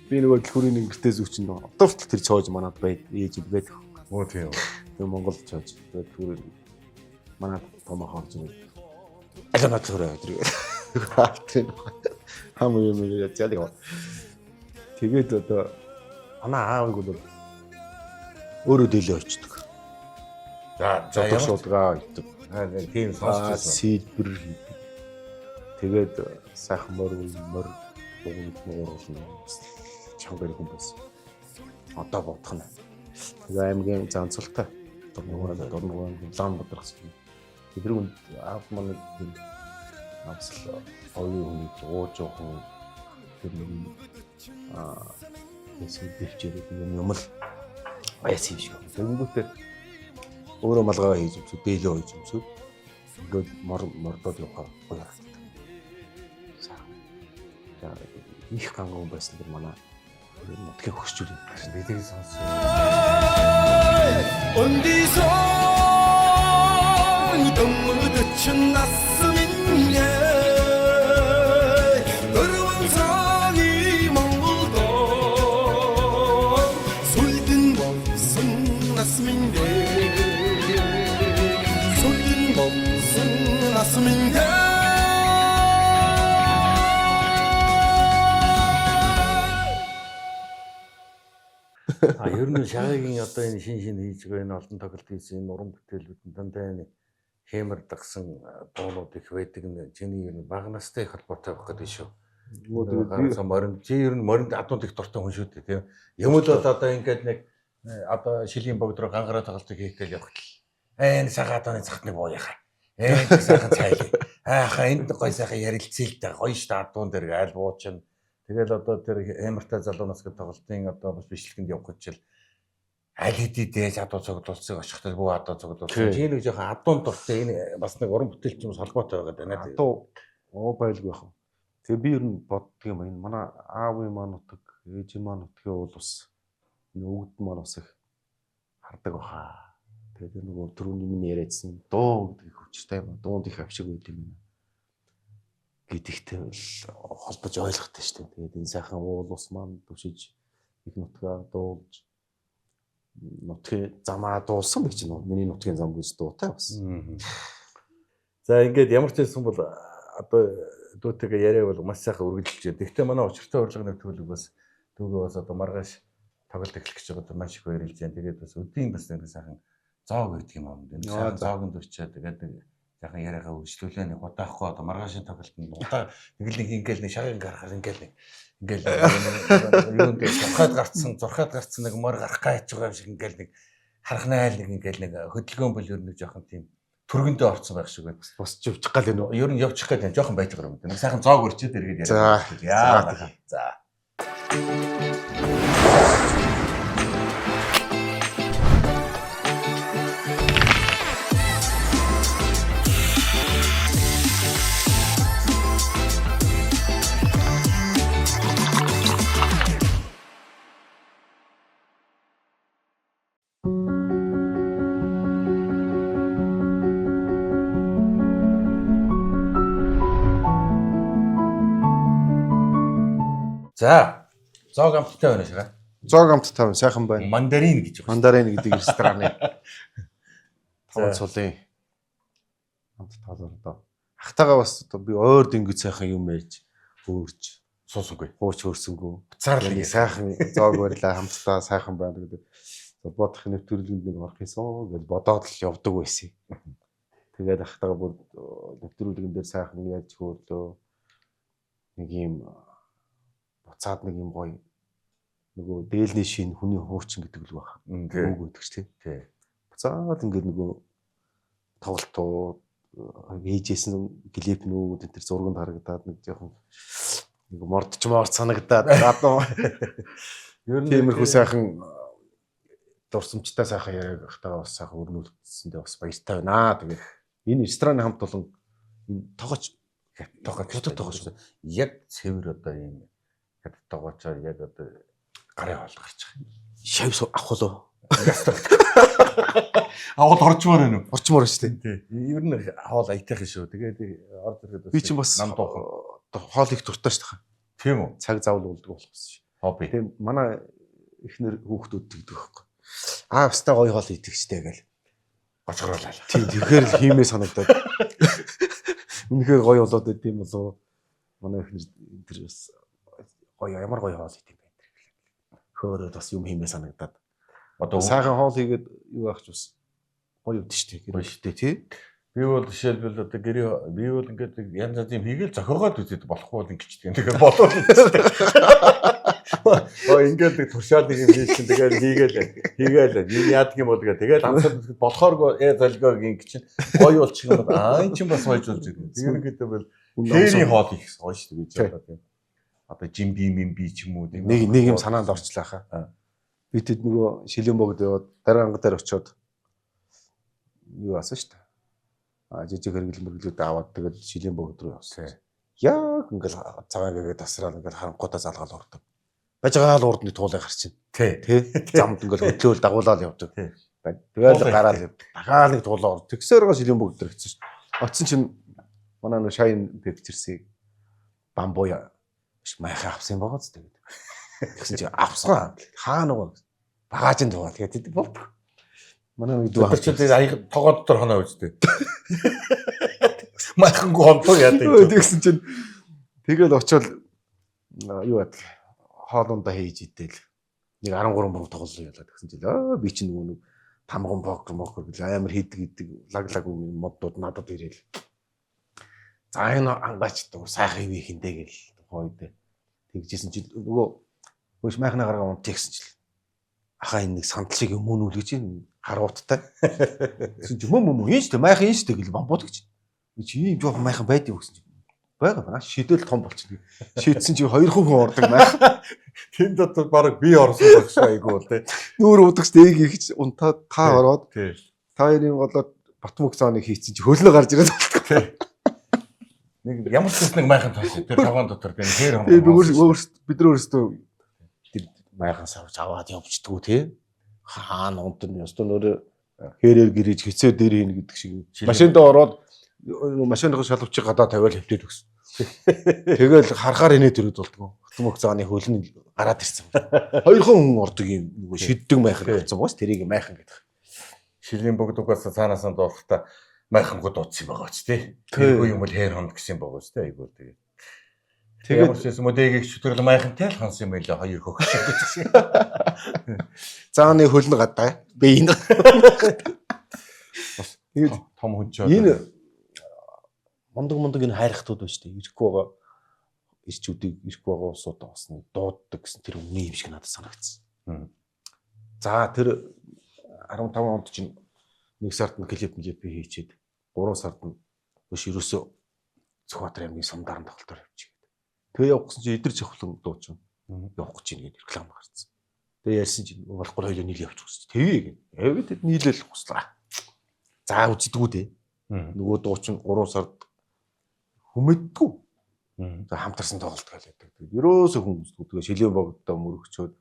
би нөгөө төлхүүрийн гэртээ зүүчин одоо хүртэл тэр цоож манад байд ээж байдаг. Оо тийм. Тэр Монгол цоож төлхүүрийн манад томохоор зүйл. Аль надад төрөө тэр хам юм яа яа. Тэгээд одоо манай аавыг бол өөрөө дээлээ очдөг. За ямар шуудгаа иддэг. Тийм сонсчихсон. Сэлбэр хийдэг. Тэгээд сайхан мөр ууруулна. Чангаар хүн байсан. Одоо бодох нь. Тэгээ аймгийн занцалтай. Дурнуган улаан бодрохсон. Тэр хүн аав манай авсал оюуны ууж жоохон тэр нэг эсвэл бивчээр юм л байсан юм шиг. Тэгэнгүүтээ өөрөө малгай хийж өмсөв, дээлээ хийж өмсөв. Ингээд мордод явахаар гоё харагдав. За их ганган байсан тэр манай нутгийг хөсчүүлээ. Бидийг сонсоо. 어디서 눈물 그친 낯선인게 어려운 상이 멍물도 솔든 몸승 낯선인게 솔든 몸승 낯선인게 Ер нь шагаагийн одоо энэ шин хийж байгаа энэ олон тоглолт хийсэн энэ уран бүтээлүүд дандаа энэ хэмэр дагсан дуунууд их байдаг нь чиний ер нь бага настай их холбоотой байх гэдэг шүү. Гарсан морин чи ер нь моринд адууд их дуртай хүн шүү дээ тийм. Юм л бол одоо ингээд нэг одоо шилийн богд руу гангараа тоглолтыг хийх гэж явхад л энэ сагаад оны цагтны боо яхаа. Сайхан цайлаа. Ааха энд гой сайхан ярилцъя л да. Гоё штэ адуун дээр айл буучин. Тэгэл одоо тэр эмэртэй залуунаас гээд тоглолтын одоо бас бичлэгэнд явах гэж л аль хэдий дээж адуу цогцолцыг очихтай бүү адуу цогцолцоо. Чи нэг жоохон адуун дуртай энэ бас нэг уран бүтээлч юмс холбоотой байгаа даа. Адуу байлгүй яах вэ? Тэгээ би ер нь боддөг юм энэ манай аавын маань нутаг, ээжийн маань нутгийн уул ус энэ өвгд маань бас их хардаг баха. Тэгээд нөгөө түрүүний миний яриадсан дуу гэдэг хүчтэй юм. Дуунд их авшиг байд юм. Гэдэгтэй холбож ойлгохтой шүү дээ. Тэгээд энэ сайхан уул ус маань төвшиж их нутгаа дуулж нутгийн замаа дуулсан гэж нөө миний нутгийн зам гэж дуутай бас. За ингээд ямар ч байсан бол одоо дүүтэйгээ яриа бол маш сайхан үргэлжилж байна. Гэхдээ манай учиртай урлагийн нэвтрүүлэг бас дүүгээ бас одоо маргааш тоглолт эхлэх гэж байгаа маш их баярлж байна. Тэгээд бас өдийн бас нэг сайхан зоог гэдэг юм аа. Энэ зоогийн дурчаа тэгээд яхан яриагаа үргэлжлүүлээ нэг удаахгүй одоо маргаашийн тоглолтод удаа нэг л ингээл нэг шагийн гарахаар ингээл юунд зурхаад гарцсан нэг мөр гарах гэж байгаа юм шиг ингээл нэг харахнайл нэг ингээл нэг хөдөлгөөн бол ер нь жоохон тийм түргэндээ орцсон байх шиг байна. Босч явчих гал энэ. Ер нь явчих гээд байна. Жоохон байж байгаа юм. Нэг сайхан зоог өрчөөд эргээд яриа. За. За, зоог амттай байна шага. Зоог амттай байна, сайхан байна. Мандарин гэж байна. Мандарин гэдэг рестораны таван цулын амт таалаар одоо ахтайгаа бас одоо би ойр дэнгүүд сайхан юм ярьж хөөрч суусангүй. Хууч хөөрсөнгөө. Буцаарлаа сайхан зоог барьлаа хамтдаа сайхан байна гэдэг. Бодох нэвтрүүлгэнд нэг орох юмсан гэж бодоод л явдаг байсан. Тэгээд ахтайгаа бүр нэвтрүүлгэн дээр сайхан ярьж хөөрлөө. Нэг юм буцаад нэг юм гоё нөгөө дээлний шин хүний хуучин гэдэг л баг. Үг гэдэг ч тий. Буцаад ингээд нөгөө тоглолтууд ээжсэн клипнүүд энэ төр зурганд харагдаад нэг жоохон нэг мордчмоор санагдаад гадаа ер нь тиймэрхүү сайхан дурсамжтай сайхан яриаг ахтайгаа бас сайхан өрнүүлсэндээ бас баяртай байна. Тэгээд энэ рестораны хамт болон энэ тогооч яг цэвэр одоо юм тогоочоор яг одоо гарын хоол гарч байгаа. Шавь авах уу? Аваад орчмоор байна уу? Орчмоор шүү дээ. Ер нь хоол аятайхан шүү. Тэгээд орд ирэхэд би чинь бас нам дуухан хоол их дуртай шүү дээ. Тийм үү? Цаг заавал уулдаг болох шүү. Хобби. Тэгээд манай эхнэр хүүхдүүд тэгдэг байхгүй. Австаа гоё хоол идэгчтэй гэл. Гоцгорлаа. Тийм тэгэхээр л хиймээ санагдаад. Үнэхээр гоё болоод байт юм болов. Манай эхнэр тэр бас гоё ямар гоё хоол идэв байх тэр. Хөөрөд бас юм хиймээ санагдаад. Одоо сайхан хоол хийгээд юу аах ч бас гоё өвд штэ. Гоё штэ тий. Би бол жишээлбэл одоо гэрээ би бол ингээд янз янзын хийгээл зохиогоод үзээд болохгүй бол ингэчтэй. Тэгэхээр болоод үзтээ. Ингээд туршаал нэг юм хийсэн тэгээд хийгээл юу яадаг юм бол тэгээд амсаад болохоор золгоо ингэ чинь гоё болчих юм бол энэ чинь бас гоё зүйл зүйл. Ерөнхийдөө бол хээний хоол их гоё шүү дээ гэж бодоод тийм. Одоо жимби ч юм уу нэг юм санаанд орчлаа хаа. Би тэд нөгөө шилэн богд яваад дараа анга дээр очиод юу асан шүү дээ. Жижиг хэрэглэмэрлүүд аваад тэгээд шилийн богд руу явсан. Яг ингээл цагаан гэгээд тасраад ингээл харанхуудаа залгаал ордог. бажгаал урд нэг туулай гарч чинь. Тий. Замд ингээл хөдлөөл дагуулаад явдаг. Тий. Тэгэл гараад дахиад нэг туулаа. Тэгсээрээ шилийн бүгд төр хэвчээ. Оцсон чинь манай нэг Shine Pictures-ийг бамбуя майхаа авсан байгаа ч тэгээд. Тэгсэн чинь авсан. Хаа нөгөө багаажин дуугаа тэгээд болдог. Манай нэг дүү чи тэгээд тогоо дотор хоноо үстэй. Майхангүй хонтоо яадаг. Тэгсэн чинь тэгэл очиод юу яадаг хоолундаа хийж идэл нэг 13 мөнгө тоглолоо ялаад гэсэн чинь би чинь нөгөө нэг тамган покер гэл амар хийдэг лаг модууд надад ирээл. За энэ ангаач дуу сайхан ивэ хиндэ гэл хойд тэгжсэн чинь нөгөө хөөш майхнаа гаргаа унт тэгсэн чинь ахаа энэ нэг сандал шиг юм уу гэж харууттай. Гэсэн чинь мөн энэ ч тэ майхан энэ ч тэ гэл бамбуудагч. Чи ийм жоох майхан байдгийг гэсэн чинь байгаа байна. Шидэл том болчихно. Шийдсэн чи 2 хүн ордог майхан. Тэнд дотор баг би орсон багшаа айгуу те. Нүүр удагч дээг ихч унтаа та ороод тий. та хоёрын болоод Батмөг цааныг хийцэн чи хөлнө гарч ирээд болтгоо. Нэг ямар ч нэг майхан тоосон. Тэр таван дотор би нэр Тэгээ бид нар өөрсдөө тэр майхан савж аваад явждгүү те. Хаана унтна ёстой нөр хэрээр гэрэж хэцээ дээр хийнэ гэдэг шиг. Машиндаа ороод машиныхаа шалвчийг гадаа тавиал хөвтөөд өгсөн. Тэгэл харахаар инээд ирээд болдгоо. Батмөг цааны хөлн гараад ирсэн. 2 хүн ордог юм нөгөө шиддэг майхан болсон боос тэрийг майхан гэдэг. Шилийн бүгд угаас цаанаасаа дуулахта майхангууд дуудсан байгаа ч тий. Тэргүй юм бол хэр хонд гэсэн байгаа ч тий айгуу тэгээд. Тэгээд ч мөдөгийг шүтгэл майхантай л хонсон юм байлаа 2 хөх шиг гэсэн. Цааны хөлн гадаа би энэ том хүнчөө. Энэ мундаг энэ хайрхтууд байна шүү дээ. Ирэхгүй байгаа ирчүүдийг ирэхгүй байгаа улсуудаа бас дууддаг гэсэн тэр үнэн юм шиг надад санагдсан. За тэр 15 онд чинь 1 сард нь клип би хийчихэд 3 сард нь биш ерөөсөө Цохбаатар аймгийн Сумдарын тоглолтоор явчихъя. Тэгээ явахсан чинь эдэр жавхлан дууч юм. Явах гэж нэг реклам гарсан. Тэгээ ярьсан чинь болохгүй хоёул нийлээ явчих гэсэн. Тэгээ гэнэ. Яваад нийлээл хуслаа. За үздэггүй дээ. Нөгөө дуучин 3 сард хүмэдгүй. За хамтарсан тоглолт гэлээдэг. Ерөөсөө хүмүүс тэгээ шилийн богдоо мөрөгчөөд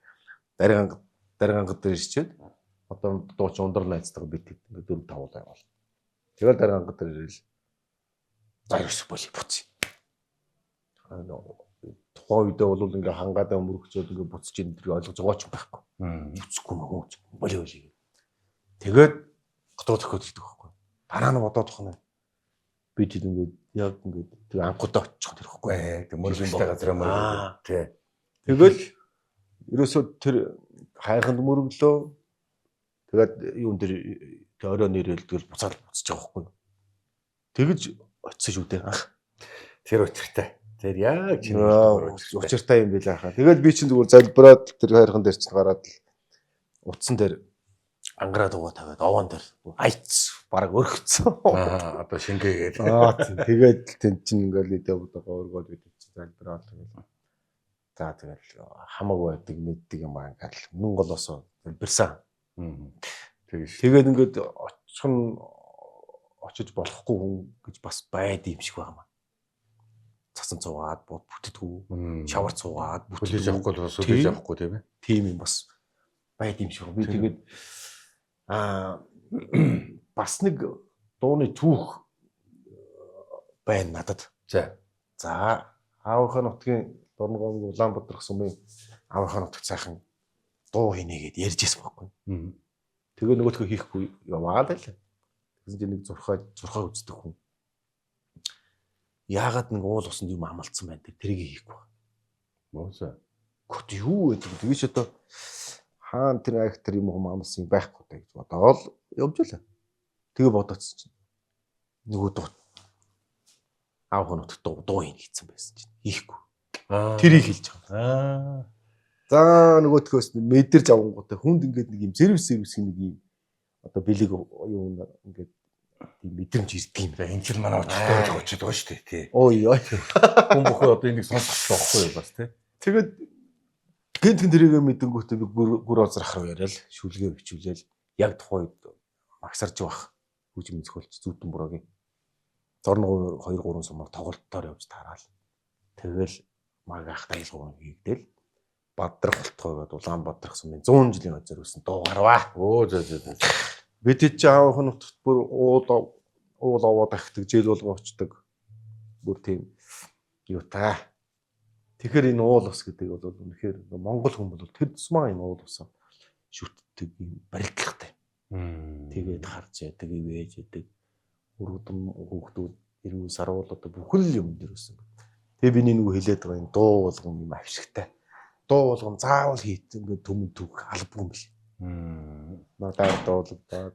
даргангад дээр ирчээд одоо дуучин ундар найзтайгаа бит ингээд 4 5 удаа явал. Тэгэл даргангад дээр ирэл. За ерөөсөө боли буцъя. Тухайн үедээ бол ингээ хангаадаа мөрөгчөөд ингээ буцаж ин тэр ойлгож байгаа ч байхгүй. Буцахгүй мөн боли. Тэгээд готоо төхөд идэх байхгүй. Дараа нь бодоод тохно. Би тийм ингээд яг ингээд тэг анхудаа очих тэр байхгүй. Тэг мөрөгтэй газар мөрөг. Тий. Тэгэл ерөөсөө тэр хайханд мөрөглөө. Тэгээд юун дээр орой нэрэл тэгэл буцаад буцаж байгаа байхгүй. Тэгэж очиж шүү дээ анх. Тэр учиртай. Тэр яг чинь учиртай юм билээ хаа. Тэгээд би чинь зүгээр залбираад тэр хайрхан дээр чинь гараад утсан дээр ангараад угаа тавиад овоон дээр айц бараг өргөцсөн. Одоо шингээгээд. Тэгээд тэн чинь ингээл идэ удаага өргөөд бид чинь залбираад тэгэл. За тэгэл хамаагүй байдаг мэддэг юм аа ингээл нүн голоосоо залбирсан. Тэгээд ингээд очиж болохгүй хүн гэж бас байд юм шиг байна. Цасан цуугаад бүтдэггүй, шавар цуугаад бүтээж авахгүй бас үлээж авахгүй тийм ээ. Тийм юм бас байд юм шиг. Би тэгээд бас нэг дууны түүх байна надад. За аавынхаа нутгийн Дорногов Улаанбаатар сумын аавынхаа нутагт сайхан дуу хийнэ гэдээ ярьж ирсэн байхгүй. Тэгээ нөгөөдхөө хийхгүй яваад л. Тэгсэн чинь нэг зурхаа үздэг хүн. Яагаад нэг уул усанд юм амлцсан байна тэрийг хийхгүй. Моосаа. Гот юу гэдэг. Тэгээ ч одоо хаан тэр актер юм уу амлсан байхгүй даа гэж бодоол явж байлаа. Тэгээ бодоцсон чинь нөгөө дуу аавынхаа нутагт дуу хийнэ гэсэн байсан чинь хийхгүй. Тэрийг хэлж байгаа. За нөгөөдхөөс мэдэрч авангуутай хүнд ингээд нэг юм сервис нэг юм одоо бэлэг юу ингээд тийм мэдрэмж ирдэг юм байна. Энэ ч манай очтой очиж байгаа шүү дээ тий. Ой хүн бүхэн одоо энийг сонсох байхгүй юу бас тий. Тэгээд гэнтэн тэрийг мэдэнгүүтээ би гүр озрах руу яриад шүлгээ бичүүлээл яг тухайд магсарж байх хүч мэдхүүлж зүйдэн буруугийн Дорногов 2 3 сумаар тоглолтоор явж тараал. Тэгэл маг ах дайлгуун хийгдэл Бадрах болтгой гэдэг Улаанбаатар сумын 100 жилийн хажуур үсэн дуу гарваа. Зөө. Бид чи аав нутагт бүр уул овоод ахдаг, жил болгоо очдог. Бүр тийм юутай. Тэгэхээр энэ уул ус гэдэг бол үнэхээр Монгол хүн бол тэр тусмаа энэ уул усаа шүтдэг юм барилдлагатай. Тэгээд харж яадаг, ивэж яадаг. Өргөдөн хүүхдүүд эрүүл саруул одоо бүхэл юм дэрсэн. Тэгээ би нэг хэлээд байгаа энэ дуу болгон юм авшигтай. Дуу болгон заавал хийх ингээд төмөн түүх албагүй юм биш. Надад дуулагдаад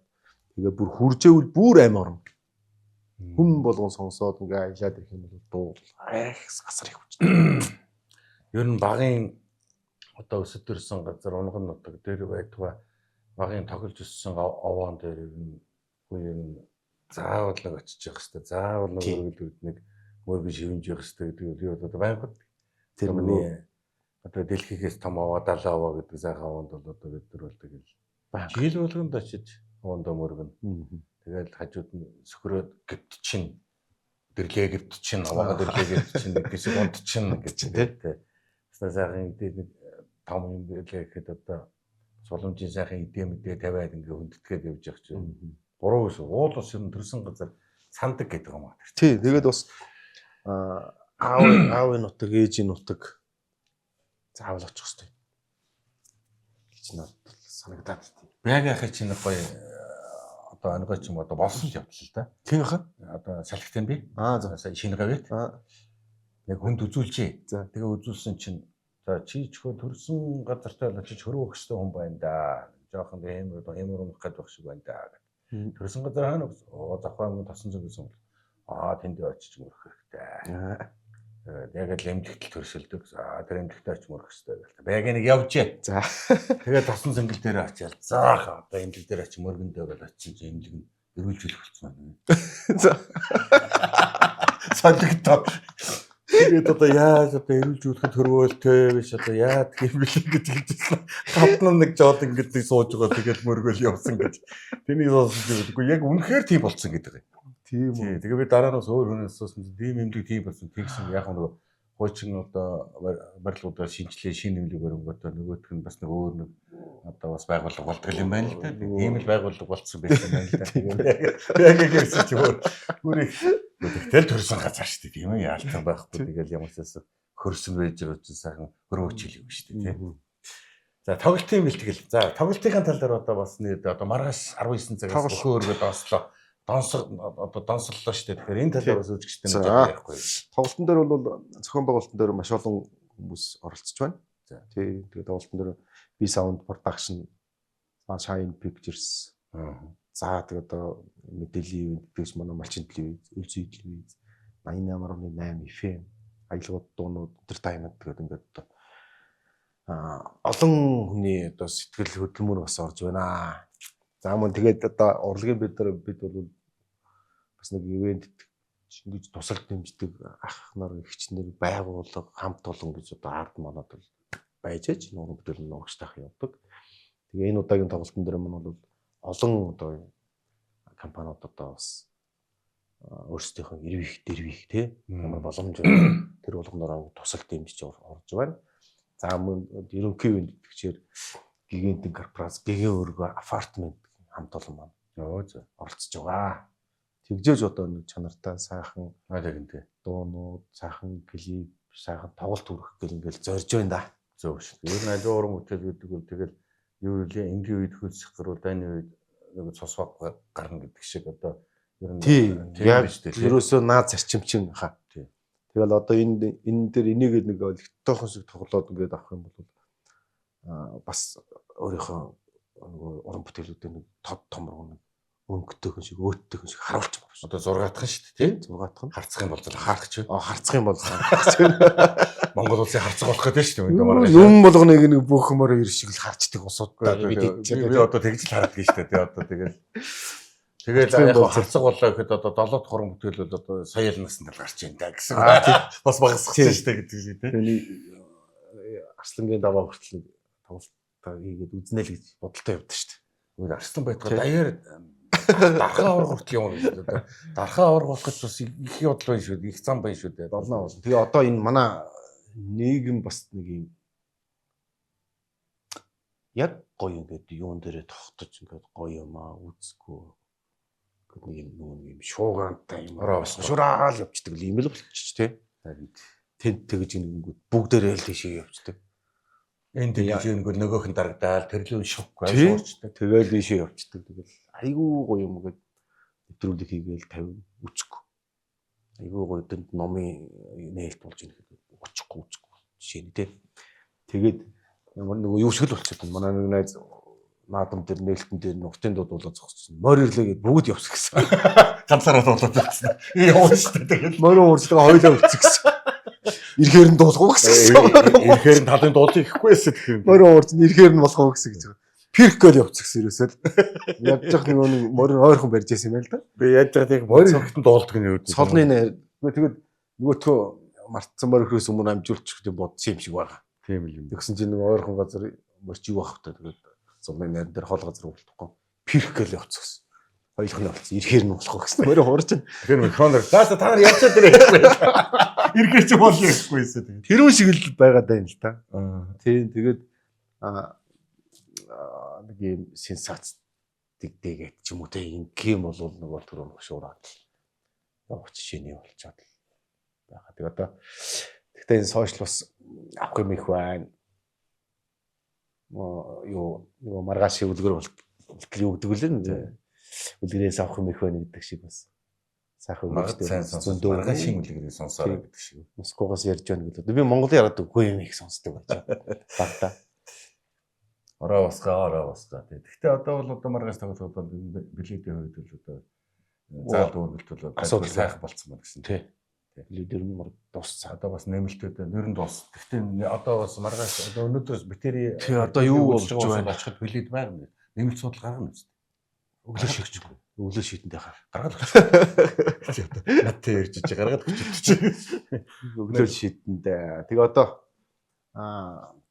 тэгээ бүр хуржээвэл бүр аим орно. Хүн болгон сонсоод ингээ аялаад ирэх юм бол дуу асар их хүч. Ер нь багын одоо өсөд ирсэн газар унган нутаг дээр байтугай багын тоглож өссөн овоон дээр ер нь заавал нэг очиж явах хэрэгтэй. Заавал нэг өргөлд нэг мөргөн шивнж явах хэрэгтэй гэдэг нь одоо байнгут. Тэр миний одоо дэлхийгээс том овоо 70 овоо гэдэг сайхан овоонд бол одоо бид нар бол тэгэл жил болгонд очиж овоондоо мөргөн. Тэгэл хажууд нь сөхрөөд гэвт чинь дэрлээ гэвт чинь овоогоо дэрлээ гэвт чинь гэсэн гонд чинь гэж тийм. Сайхан нэг том юм дэрлээ гэхэд одоо суламжийн сайхан эдээ мэдээ тавиад ингээ хүндэтгээд явж явах чинь. Буруу гэсэн уул ус юм төрсэн газар сандаг гэдэг юм аа. Тий, тэгээд бас аавын нутаг, ээжийн нутаг заавал очих хэрэгтэй. Гэж надад санагдаад тий. Яг яхаа чинь гоё одоо ангаа ч юм одоо болсон л явдал л да. Тийм хаа? Одоо салхитэн би. За шинэ гавьт. Яг хүнд үзүүлжээ. За тэгээ үзүүлсэн чинь за чи ч хөө төрсэн газартай л очиж хөрөө өгөх хэрэгтэй хүн байна да. Жохон хэмээр унах гэдэг байх шиг байна да. Төрсэн газар хаана вэ? Завхаа ангид тосон зүг гэсэн бол тэнд очиж мөрөх хэрэгтэй. Яг л эмдэгтэл төрсөлдөг. Тэр эмдэгтэй очиж мөрөх хэрэгтэй гэл. Яг нэг явжээ. За. Тэгээд тосон зингэл дээр очиад заах одоо эмдэл дээр очиж мөргөндөө гэл очиж эмдэг нь өрүүлжүүлэх болсон байна. За. Солигдоо. Тэгээд одоо яаж одоо эрүүлжүүлэхэд хөрвөөлтэй биш одоо яад гэх юм бэлээ гэж хэлжсэн. Гаднаа нэг жоод ингэдэг сууж байгаа тэгээд мөргөөл явсан гэж. Тэнийг сонсож байгаагүй яг үнэхээр тийм болцсон гэдэг юм. Тийм үү. Тэгээ би дараа нь өөр хүнээс сонссон тийм эмдэг тийм болсон. Тэгсэн яг нэг хуучин одоо барилгуудаар шинжилгээ шин нэмлэг өрөнгөтэй нөгөөх нь бас нэг өөр нэг одоо бас байгууллага болдгол юм байна л да. Тийм л байгууллага болцсон байсан байна л да. Яг гэсэн чи өөр тэгэл төрсөн газар шүү дээ тийм ээ яалтан байхгүй тэгэл ямар ч байсан хөрсөн байж байгаа ч сайхан хөрөөч хэлэв шүү дээ тийм. За тоглолтын бэлтгэл. За тоглолтын тал дээр одоо бас нэг одоо маргааш 19 цагаас хөөргөд онцлоо. Донслоо шүү дээ. Тэгэхээр энэ талаар бас үзэгчтэй нэг ярихгүй. Тоглолтын дээр бол зохион байгуулалтын дээр маш олон хүмүүс оролцож байна. За тий тэгээд тоглолтын дээр B Sound Production, Shine Pictures. За тэгээд одоо мэдээллийн үеийн манай малчин телевиз, үлзий телевиз, 88.8 FM, аялгууд дуунууд entertainment гэдэг ингээд одоо олон хүний одоо сэтгэл хөдлөмөр бас орж байна. За мөн тэгээд одоо урлагийн бид бол бас нэг ивент ингэж тусалж дэмждэг ах нар эгчнэр байгууллага хамт олон гэж одоо ард манад бол байж аж нуурын бүтээл нуурчтайх явдаг. Тэгээ энэ удаагийн тоглолтын дээр мань бол олон одоо компаниуд одоо бас өөрсдийнхөө ирвих дэрвих тий ямар боломж тэр болгоноор тусалж дэмжиж орж байна. За мөн ерөнхий ивент гэхээр гигантик корпорац гэгийн өргө апартмент хамт олон маань оролцож байгаа. Тэгжээж одоо нэг чанартай сайхан гэнтэй дуунууд, сайхан клип, сайхан тоглолт хүргэх гэл ингээл зорж байна да. Зөв шүү. Ер нь аливаа уран бүтээл гэдэг бол тэгэл юу вэ? Энгийн үед хөлсөх гаруул дайны үед нэг цусваг гарна гэдэг шиг одоо ер нь тийм яг ерөөсөө наад зарчимчин хаа. Тэгэл одоо энэ дээр энийг нэг олигтойхон шиг тоглоод ингээд авах юм бол бас өөрийнхөө уран бүтээлүүдээ нэг том нэг өнгөтэйхэн шиг өөттэйхэн шиг харуулж байгаа шүү. Одоо 6 атхан шүү дээ тийм 6 атхан харцах юм бол харах ч. Харцах юм бол Монгол улсын харцах болох гэдэг шүү дээ. Юм болгоныг нэг бүх юмараа ир шиг л харцдаг усуудтай би одоо тэгж л хардаг шүү дээ. Тэгээ одоо тэгэл яг харцах боллоо гэхэд одоо 7 дахь уран бүтээл бол одоо соёл наснд л гарч ийн да гэсэн. Бас багасгах шүү дээ гэдэг шиг тийм. Арслангийн даваа хүртэл тоглолтоо хийгээд үзнэ л гэж бодолтой явдсан шүү дээ. Үгүй арслан байтугай даяар дархаа авраг хүртэл юм шүү дээ. Дархаа авраг болох гэж бас их бодол байна шүү дээ. Их зам байна шүү дээ. Болно болно. Тэгээ одоо энэ манай нийгэм бас нэг юм яг гоё ингээд юун дээрээ тогтож ингээд гоё юм аа үзэхгүй. Ингээд нэг юм шуугаантай юм шураал явчихдаг л юм л болчих тий. Тэнд тэгж ингэнгүүт бүгдээрээ л тийшээ явчихдаг. Энд тэгжэнгүүт нөгөөх нь дарагдаал тэрлүү шокгүй суурчдаг. Тэгэл тийшээ явчихдаг. Тэгэл айгүй гоё юм гээд нэвтрүүлэг хийгээл 50 үцэхгүй. Айгүй гоё дэнд номын нээлт болж ийн гэхэд очихгүй жишээ нь тий. Тэгээд ямар нэг юу шиг л болчиход манай нэг найз наадам дээр нээлтэн дээр нутгийн дууд болоо зогсчихсон. Морь ирлээ гээд бүгд явсан гэсэн. Ганцаараа болоод байсан. Явна шүү дээ. Тэгэл Морь уурчлага хойлоо өгсөн гэсэн. Ирэхээр нь дуулах гэсэн. ирэхээр нь талын дуулыг ихгүй байсан гэх юм. Морь уурч ирэхээр нь болох гэсэн гэж. Пирк гэл явчих гэсэн ерөөсөө. Ядж явах нэг морь ойрхон барьж яасан юм байл да. Би яаж яагаад яг морь ирэхэд дуулдаг нь юу гэдэг. Солны нэр. Тэгээд нөгөөтгөө мартсан морь ирэхээс өмнө амжуулчих гэдэг бодсон юм шиг байгаа. Тийм л юм. Тэгсэн чинь нэг ойрхон газар морч юу авах та тэгээд зурны нэр дээр хол газар уултахгүй. Пирк гэл явчихсан. Хоёулах нь болсон. Ирэхээр нь болох гэсэн. Морь хуурч. Тэгэхээр микрофоноор заастаа та нар явчаад ирээ гэхгүй. Ирэхээр чи бол яахгүй юмсаа тэгээд. Тэр үн шиг л байгаад байна л да. Тийм тэгээд нэг юм сенсац дэгдээгээд ч юм уу те ингээм бол нөгөө түрүү шуураад явах жишээний болчиход байгаа. Тэг одоо тэгтээ энэ сошиал бас авах юм их байна. Юу маргааш үлгэр болтол юу гэдэг үлэн үлгэрээс авах юм их байна гэдэг шиг бас сайхан үлгэртэй маргаашийн үлгэрийг сонсоорой гэдэг шиг. Москвоос ярьж байна гэдэг. Би Монголын яриад үгүй юм их сонсдог байж байна. Ороо басгаа. Гэхдээ одоо бол маргааш тоглох бол билетийн хувьд л одоо заал дүүргэлт бол асуудал сайхан болцсон байна гэсэн. Тий. Билетээр нь дууссан. Одоо бас нэмэлтүүд нэр нь дуус. Гэхдээ одоо бас маргааш одоо өнөөдрөөс битэрий тий одоо юу болж байна очиход билет байна. Нэмэлт судал гаргана үст. Өглөө шигчгүй. Өглөө шийдэндээ гаргаад өгч. Надтай ярьж чи гаргаад өгч. Өглөө шийдэндээ. Тэгээ одоо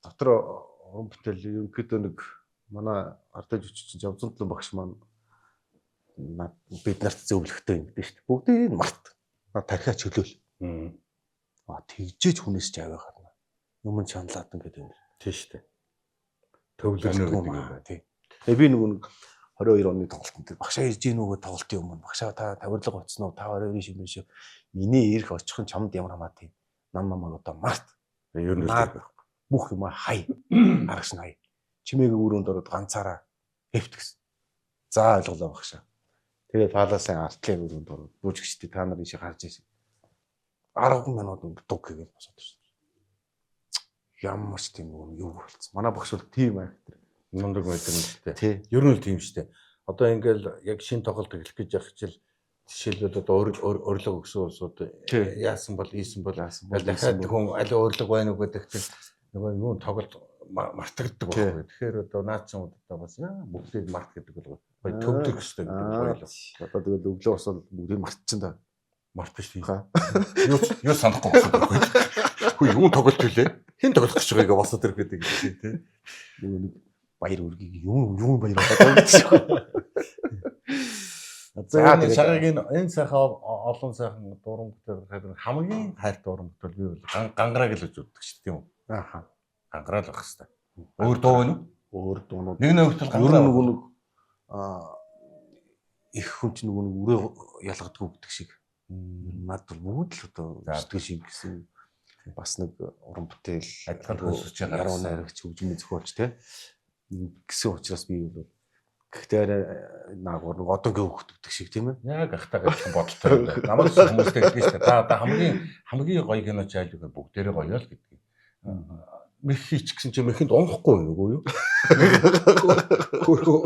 дотор уран бүтээл ерөнхийдөө нэг манай ардаж үчиж Явзантлан багш маань бид нарт зөвлөхтэй юм гэдэг шүү дээ. Бүгдийг март. Тархиа чөлөөл. Тэгжээж хүнээс ч аваа гарна. Юм чаналаад ингээд юм. Тийм шүү дээ. Төвлөрнө гэдэг юм байна. Тийм. Тэгээ би нэг 22 оны тоглолтод багшаа ирж ийн үгээ тоглолтын өмнө багшаа та тавирлага утсан уу? Та 22 шимэн шүү. Миний ирэх очихын чамд ямар хамаа тийм. Намаа одоо март. Ер нь бүх юм хай. Аргаш хай. Чимээгийн өрөөнд ороод ганцаараа хэвтгсэн. За ойлголоо багшаа. Тэгээд паласын артлын өрөөнд ороод бүжигчтэй та нар ийшээ гарч ирсэн. 10 минут дуг хийгээл босоод ирсэн. Ямар ч тийм юу болцсон. Манай багш бол тийм актер. Мундаг байдаг юм шүү дээ. Тий. Ер нь л тийм шүү дээ. Одоо ингээл яг шин тоглолт эхлэх гэж явах хичээл жишээлбэл одоо урилга өгсөн улсууд яасан бол ийсэн бол дахиад хүн аль урилга байна уу гэдэг чинь нөгөө юу тоглолт мартагддаг байхгүй. Тэгэхээр одоо наацчууд одоо бас бүгдийг март гэдэг бол гоё төвлөрөх хэрэгтэй гэдэг байлаа. Одоо тэгэл өглөө босол бүгдийг мартчихсан да. Мартсан шүү дээ. Юу санахгүй болсон. Хөө юу тоглолт хэлээ? Хэн тоглох гэж байгаагаа босоод ирэх гэдэг юм тий. Нэг баяр үргийг юм баяр болоод байгаа. За шагагийн энэ сайхан олон сайхан дуран бүтээл хамгийн хайртай дуран бүтээл би бол гангараа гэж үздэг шүү дээ тийм үү? Ааха. Гангараа л байх хэвээр. Өөр дуу байна уу? Өөр дуунууд. Нэг нөхцөл гангараа нөгөө нэг их хүн ч нөгөө үрээ ялгадгүй гэдэг шиг. Над бол бүгд л одоо сэтгэл шиг гэсэн бас нэг уран бүтээл адилхан төсөж байгаа яруу найрагч хөгжмийн зохиолч те гэсэн учраас би бол гэхдээ наагур нэг одоогийн хөгждөг шиг тийм ээ. Яг ахтайгаа бодолтой юм байна. Намайг хүмүүстэй хэлдэг шүү дээ. Та хамгийн гоё кино ч айл үгүй бүгдээрээ гоё л гэдэг. Мэх хийч гэсэн чинь мэхэнд унахгүй нөгөө юу?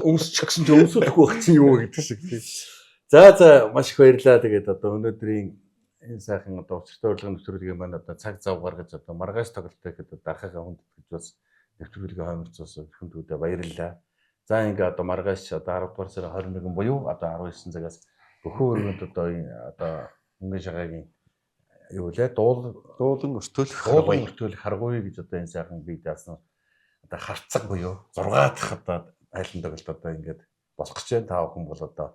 Өмсч гэсэн чинь өмсөхгүй багцсан юу гэдэг шиг тийм. За маш их баярлалаа. Тэгээд одоо өнөөдрийн энэ сайхан одоо учиртай урилгын нэвтрүүлгийн маань одоо цаг зав гаргаж одоо маргааш тоглолттой гэхэд дарахаа хүндэтгэж бас нэвтрүүлгийн хойморцоос хүндүүдээ баярлалаа. За ингээ одоо маргааш одоо 10 дугаар сарын 21 буюу одоо 19 цагаас бүхэн өргөнд одоо мөнгөн шагагийн юу лээ дуулан өртөөлөх харгуй гэж одоо энэ сайхан бий даасан одоо харцаг буюу 6 дахь одоо айлын тоглолт одоо ингээд болох гэж байна. Та бүхэн бол одоо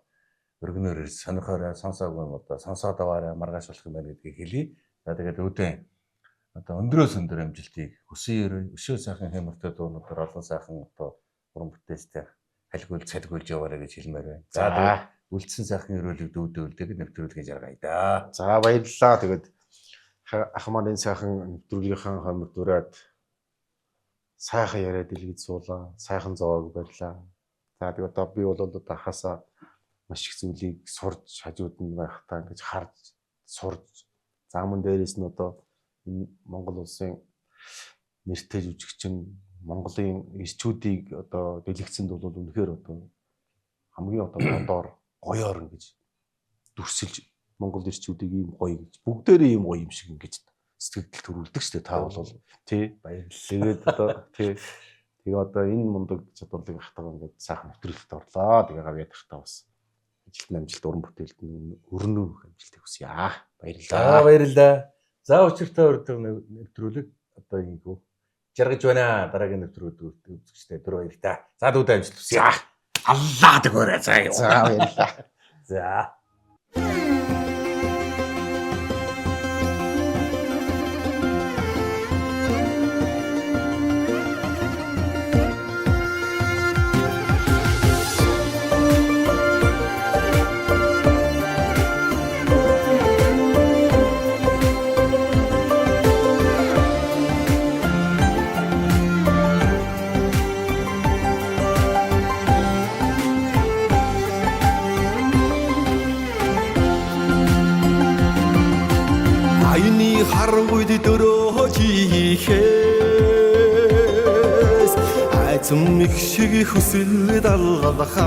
өргөнөөр сонирхоорой, сонсоогүй юм одоо сонсоод аваарай, маргааш болох юм байна гэдгийг хэлье. За тэгээд өөдөө одоо өндрөөс өндөр амжилтыг өсөөрэй. Өшөө сайхан хэмэртэй дуунуудаар олон сайхан одоо уран бүтээлтэй халгуул цалгуулж яваарэ гэж хэлмээр байна. За үлдсэн сайхан өрөөлөг дүүдүүлдэг нэвтрүүлгийн жаргая да. За баярлалаа. Тэгээд ах маань энэ сайхан нэвтрүүлгийнхаа хомир дүрээд сайхан яриад илгэж суулаа. Сайхан зоог барьлаа. За тэгээд одоо би бол одоо хасаа маш их зүйлийг сурж хажууд нь байхдаа ингэж харж сурж заамн дээрээс нь одоо энэ Монгол улсын нэртэй жүжигчин Монголын ирчүүдийг одоо дэлгэцэнд бол үнэхээр одоо хамгийн одоо бодоор гоёор ингэж дүрсэлж Монгол ирчүүдийг ийм гоё гэж бүгдээрээ ийм гоё юм шиг ингэж сэтгэл төрүүлдэг шүү дээ. Та бол тий баярлалаа. Тэгээд одоо тий тэгээ одоо энэ мундаг чадварлыг хатгаа ингээд сайхан нэвтрүүлэлт орлоо. Тэгээ гавьяад хатаа бас ажилтны амжилт уран бүтээлд нь өрнөө амжилтыг хүсье. Баярлалаа. Баярлалаа. За учиртай өрдөг нэвтрүүлэг одоо ингэв жаргаж байна. Дараагийн нэвтрүүлэг үзэгчтэй түр баяр та. За дүүд амжилт хүсье. Аллаа дэгөөрэй. За баярлалаа. За. Аяны харангуйд дөрөө чихээс айцм их шиг хүсэл далгалахаас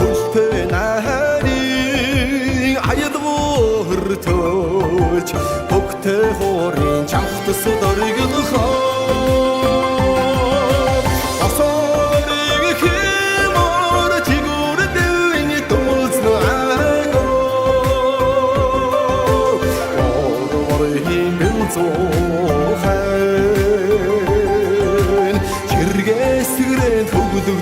үлпэ нарийн аяд вөртөж бүгтэ хорийн чамхтас дөргөлхөө хэрэгэсгэрэн төгөлдөг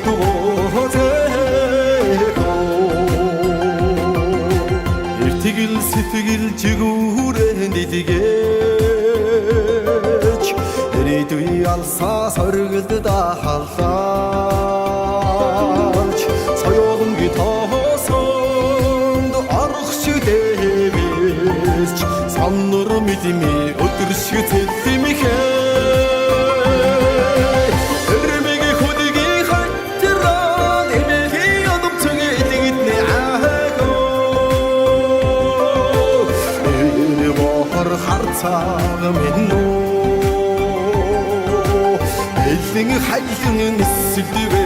эртгэл сэтгэл жигүүрэн дилгээж эридүй алсаа соргилд дахаллаач соёлонги тоосонд орох шиг дэмэж саннур мэдми өдөршиг зэлтэмхээ харцаагам энүү эллин хайлан нисэлдэг